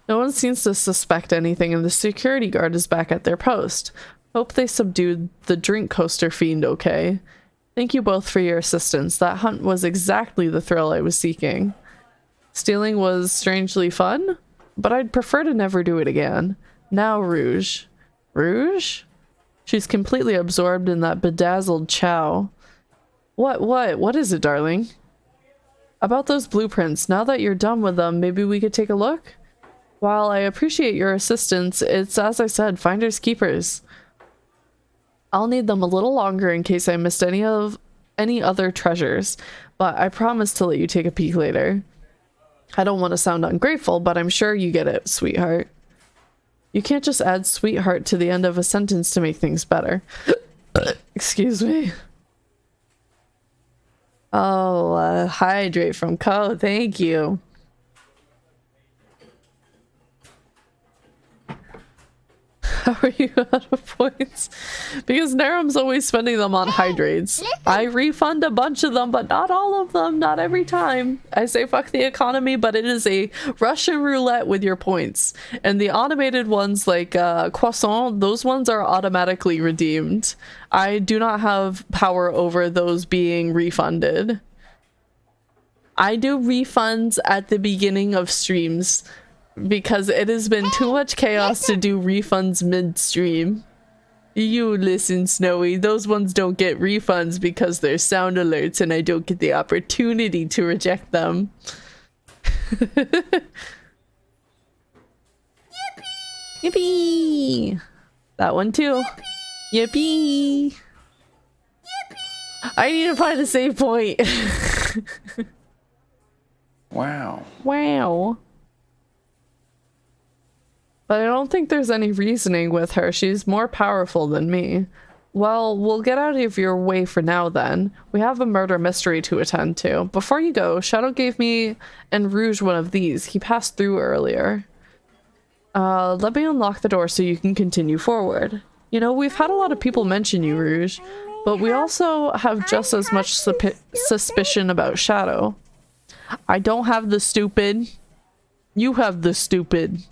No one seems to suspect anything, and the security guard is back at their post. Hope they subdued the drink coaster fiend okay. Thank you both for your assistance. That hunt was exactly the thrill I was seeking. Stealing was strangely fun, but I'd prefer to never do it again. Now Rouge. Rouge? She's completely absorbed in that bedazzled chow. What is it, darling? About those blueprints, now that you're done with them, maybe we could take a look? While I appreciate your assistance, it's, as I said, finders keepers. I'll need them a little longer in case I missed any other treasures, but I promise to let you take a peek later. I don't want to sound ungrateful, but I'm sure you get it, sweetheart. You can't just add sweetheart to the end of a sentence to make things better. Excuse me. Oh, hydrate from Co. Thank you. How are you out of points? Because Narum's always spending them on hydrates. I refund a bunch of them, but not all of them, not every time. I say fuck the economy, but it is a Russian roulette with your points. And the automated ones like Croissant, those ones are automatically redeemed. I do not have power over those being refunded. I do refunds at the beginning of streams, because it has been too much chaos to do refunds mid-stream. You listen, Snowy. Those ones don't get refunds because they're sound alerts and I don't get the opportunity to reject them. Yippee! Yippee! That one too. Yippee! Yippee! I need to find a save point. Wow. Wow. But I don't think there's any reasoning with her. She's more powerful than me. Well, we'll get out of your way for now then. We have a murder mystery to attend to. Before you go, Shadow gave me and Rouge one of these. He passed through earlier. Let me unlock the door so you can continue forward. You know, we've had a lot of people mention you, Rouge, but we also have just as much suspicion about Shadow. I don't have the stupid. You have the stupid.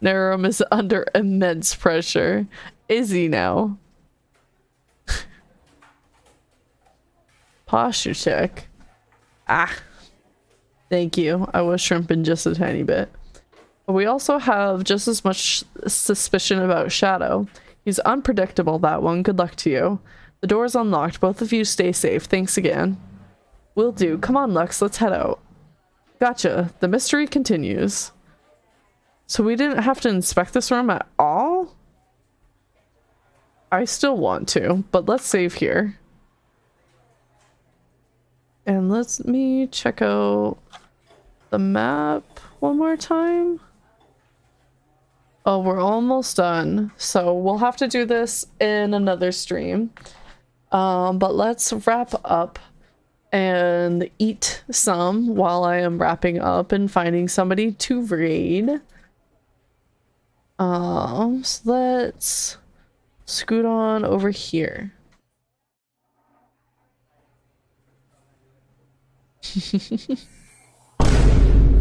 Narum is under immense pressure. Is he now? Posture check. Ah. Thank you. I was shrimping just a tiny bit. But we also have just as much suspicion about Shadow. He's unpredictable, that one. Good luck to you. The door's unlocked. Both of you stay safe. Thanks again. Will do. Come on, Lux. Let's head out. Gotcha. The mystery continues. So we didn't have to inspect this room at all? I still want to, but let's save here. And let me check out the map one more time. Oh, we're almost done. So we'll have to do this in another stream. But let's wrap up and eat some while I am wrapping up and finding somebody to raid. So let's scoot on over here.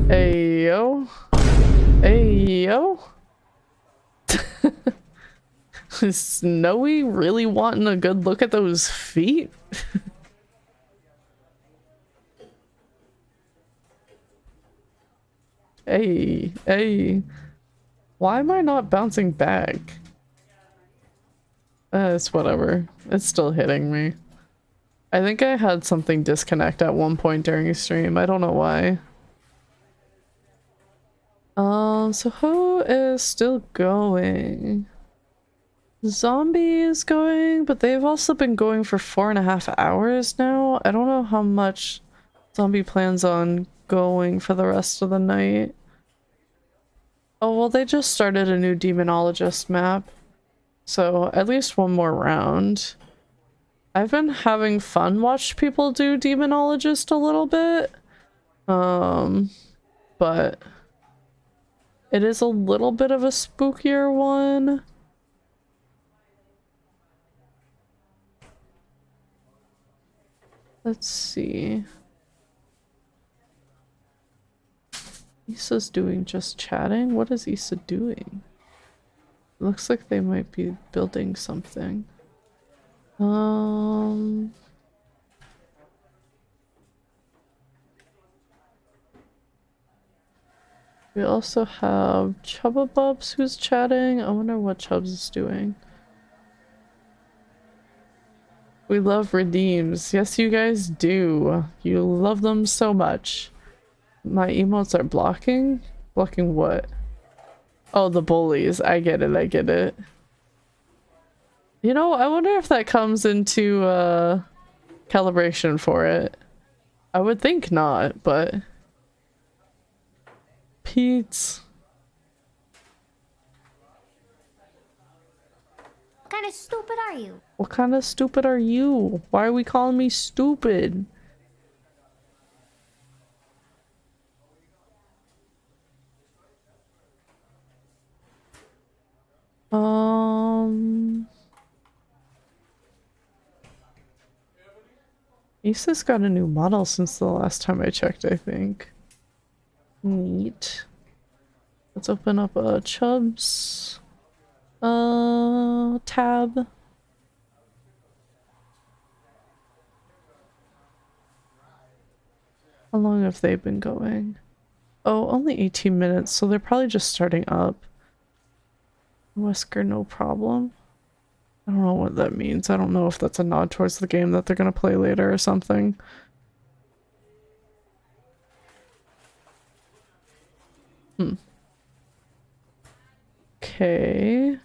Hey yo. Hey yo. Is Snowy really wanting a good look at those feet? Hey, hey. Why am I not bouncing back? It's whatever. It's still hitting me. I think I had something disconnect at one point during a stream. I don't know why. So who is still going? Zombie is going, but they've also been going for 4.5 hours now. I don't know how much Zombie plans on going for the rest of the night. Oh, well, they just started a new Demonologist map. So at least one more round. I've been having fun watching people do Demonologist a little bit. But it is a little bit of a spookier one. Let's see. Issa's doing just chatting? What is Issa doing? Looks like they might be building something. We also have Chubbabubs who's chatting. I wonder what Chubbs is doing. We love redeems. Yes, you guys do. You love them so much. My emotes are blocking? Blocking what? Oh, the bullies. I get it, I get it. You know, I wonder if that comes into calibration for it. I would think not, but... Pete. What kind of stupid are you? What kind of stupid are you? Why are we calling me stupid? Issa's got a new model since the last time I checked, I think. Neat. Let's open up a Chubbs tab. How long have they been going? Oh, only 18 minutes, so they're probably just starting up. Wesker, no problem. I don't know what that means. I don't know if that's a nod towards the game that they're gonna play later or something. Okay.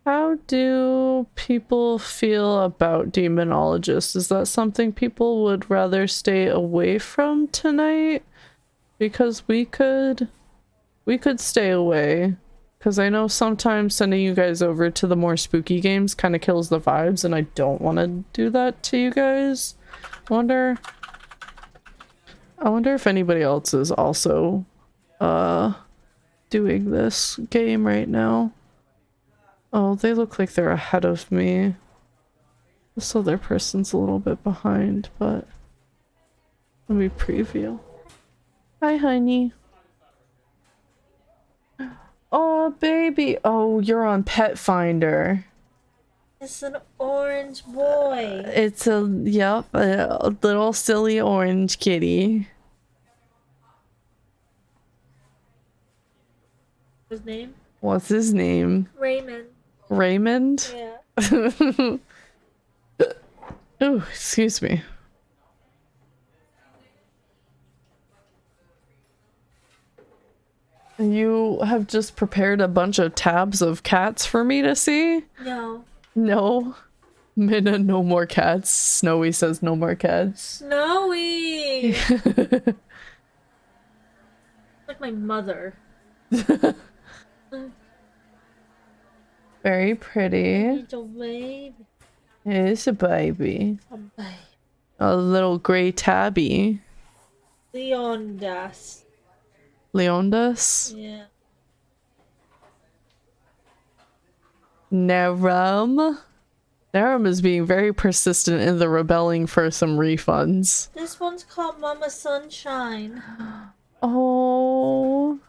How do people feel about demonologists? Is that something people would rather stay away from tonight? Because we could stay away. Because I know sometimes sending you guys over to the more spooky games kind of kills the vibes, and I don't want to do that to you guys. I wonder if anybody else is also doing this game right now. Oh, they look like they're ahead of me. This other person's a little bit behind, but let me preview. Hi, honey. Oh, baby. Oh, you're on Pet Finder. It's an orange boy. It's a, yep, a little silly orange kitty. His name? What's his name? Raymond. Raymond? Yeah. Oh, excuse me. You have just prepared a bunch of tabs of cats for me to see? No. No. Minna, no more cats. Snowy says no more cats. Snowy! Like my mother. Very pretty. Little baby. It's a baby. A baby. A little gray tabby. Leondas. Leondas? Yeah. Nerum? Nerum is being very persistent in the rebelling for some refunds. This one's called Mama Sunshine. Oh.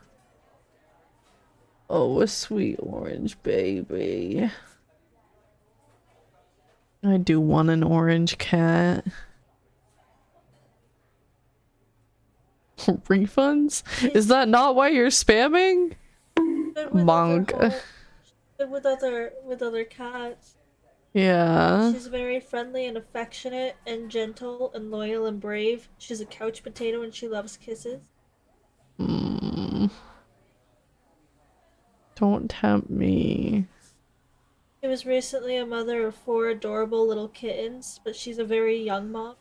Oh, a sweet orange baby. I do want an orange cat. Refunds? Is that not why you're spamming? Good with Monk. Good with other cats. Yeah. She's very friendly and affectionate and gentle and loyal and brave. She's a couch potato and she loves kisses. Mm. Don't tempt me. She was recently a mother of 4 adorable little kittens, but she's a very young mom.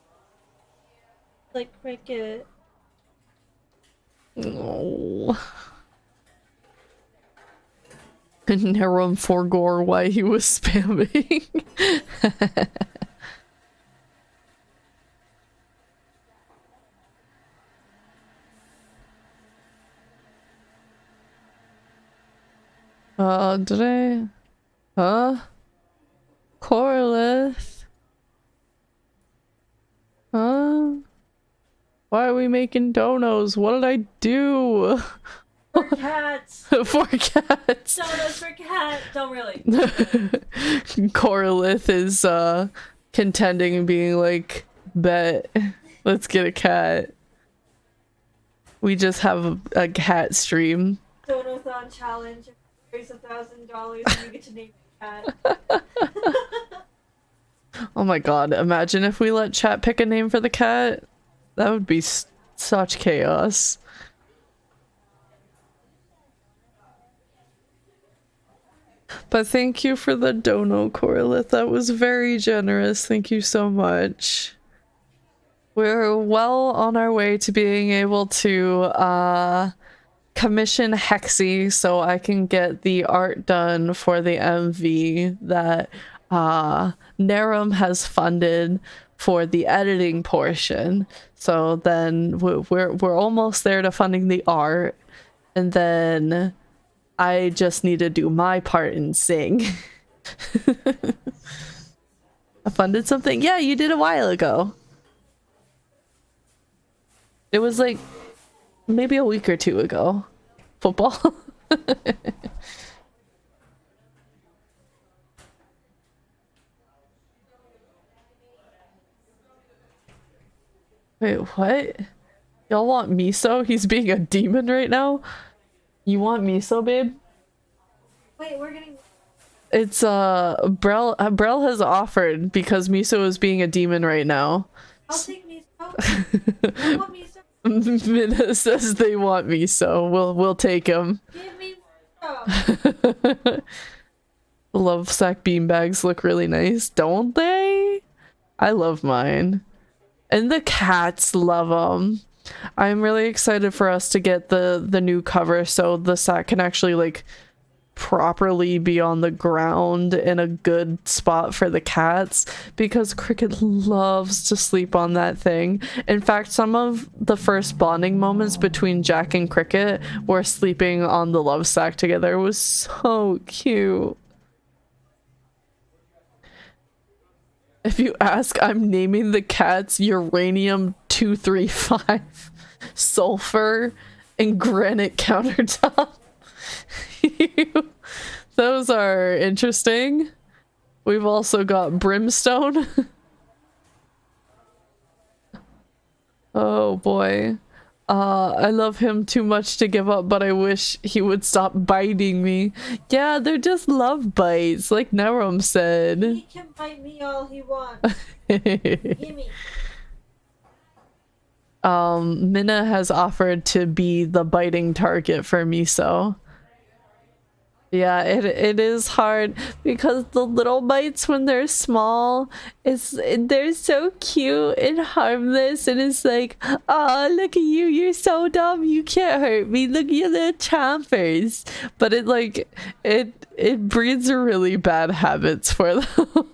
Like Cricket. Oh. Nerum forgore why he was spamming. Did I? Huh? Corliss? Huh? Why are we making donos? What did I do? For cats! For cats. Donuts for cat! Don't really. Corlith is contending and being like, bet, let's get a cat. We just have a cat stream. Donathon challenge. Raise $1,000 and you get to name the cat. Oh my god, imagine if we let chat pick a name for the cat. That would be such chaos. But thank you for the dono, Corlith. That was very generous. Thank you so much. We're well on our way to being able to commission Hexy so I can get the art done for the MV that Nerum has funded for the editing portion. So then we're almost there to funding the art, and then I just need to do my part and sing. I funded something. Yeah, you did a while ago. It was like maybe a week or two ago. Football. Wait, what? Y'all want Miso? He's being a demon right now? You want Miso, babe? Wait, we're getting... It's Brel has offered because Miso is being a demon right now. I'll take Miso. I want Miso. Minna says they want Miso. We'll take him. Give me Miso. Love sack beanbags look really nice, don't they? I love mine. And the cats love them. I'm really excited for us to get the new cover so the sack can actually like properly be on the ground in a good spot for the cats, because Cricket loves to sleep on that thing. In fact, some of the first bonding moments between Jack and Cricket were sleeping on the love sack together. It was so cute. If you ask, I'm naming the cats Uranium-235, Sulfur, and Granite Countertop. Those are interesting. We've also got Brimstone. Oh boy. I love him too much to give up, but I wish he would stop biting me. Yeah, they're just love bites, like Nerum said. He can bite me all he wants. Gimme. Minna has offered to be the biting target for Miso. Yeah, it is hard because the little bites when they're small, they're so cute and harmless, and it's like, oh, look at you, you're so dumb, you can't hurt me, look at your little chompers. But it breeds really bad habits for them.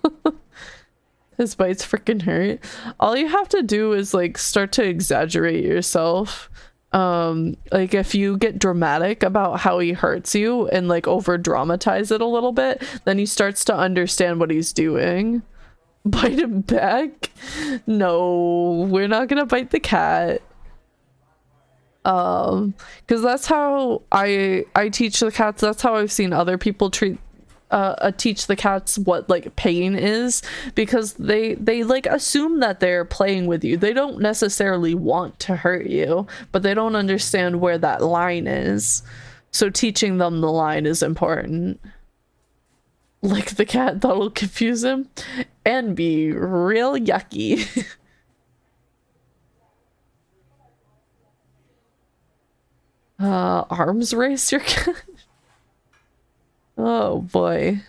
His bites freaking hurt. All you have to do is like start to exaggerate yourself. Like if you get dramatic about how he hurts you and like over dramatize it a little bit, then he starts to understand what he's doing. Bite him back? No, we're not gonna bite the cat. Because that's how I teach the cats. That's how I've seen other people teach the cats what like pain is, because they like assume that they're playing with you. They don't necessarily want to hurt you, but they don't understand where that line is. So teaching them the line is important. Like the cat, that'll confuse him and be real yucky. Arms race your cat? Oh boy.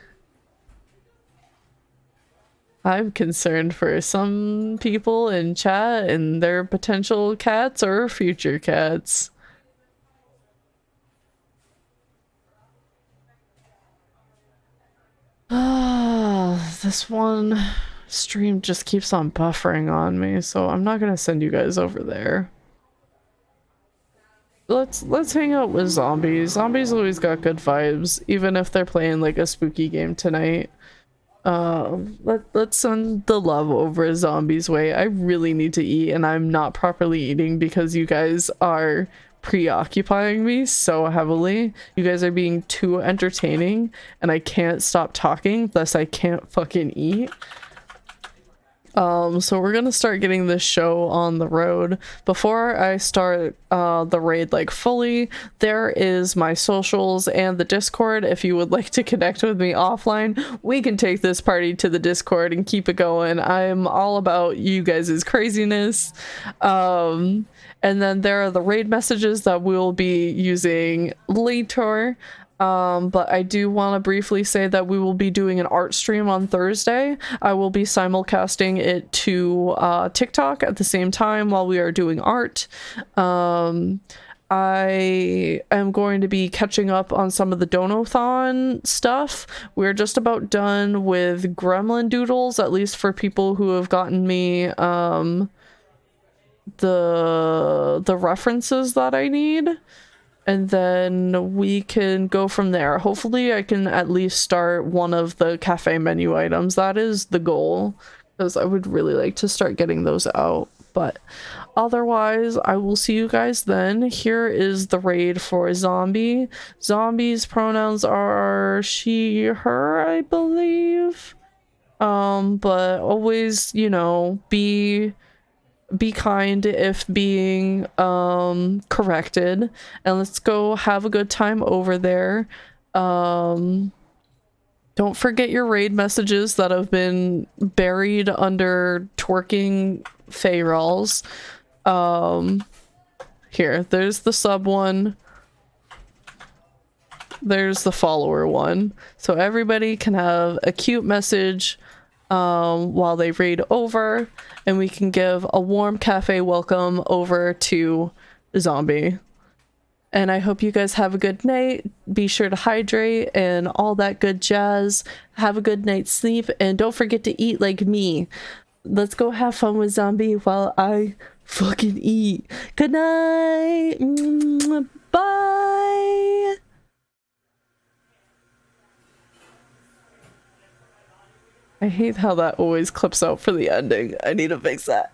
I'm concerned for some people in chat and their potential cats or future cats. This one stream just keeps on buffering on me, so I'm not gonna send you guys over there. Let's hang out with zombies. Zombies always got good vibes, even if they're playing like a spooky game tonight. Let's send the love over zombies way. I really need to eat, and I'm not properly eating because you guys are preoccupying me so heavily. You guys are being too entertaining, and I can't stop talking, thus I can't fucking eat. So we're gonna start getting this show on the road. Before I start the raid like fully, there is my socials and the Discord. If you would like to connect with me offline, we can take this party to the Discord and keep it going. I'm all about you guys' craziness. And then there are the raid messages that we'll be using later. But I do want to briefly say that we will be doing an art stream on Thursday. I will be simulcasting it to TikTok at the same time while we are doing art. I am going to be catching up on some of the Donathon stuff. We're just about done with Gremlin Doodles, at least for people who have gotten me the references that I need. And then we can go from there. Hopefully I can at least start one of the cafe menu items. That is the goal, because I would really like to start getting those out. But otherwise, I will see you guys then. Here is the raid for Zombie. Zombie's pronouns are she, her, I believe. But always, you know, be kind if being corrected, and let's go have a good time over there. Don't forget your raid messages that have been buried under twerking Fayrolls. Here, there's the sub one, there's the follower one, so everybody can have a cute message while they raid over, and we can give a warm cafe welcome over to Zombie. And I hope you guys have a good night. Be sure to hydrate and all that good jazz. Have a good night's sleep. And don't forget to eat like me. Let's go have fun with Zombie while I fucking eat. Good night. Bye. I hate how that always clips out for the ending. I need to fix that.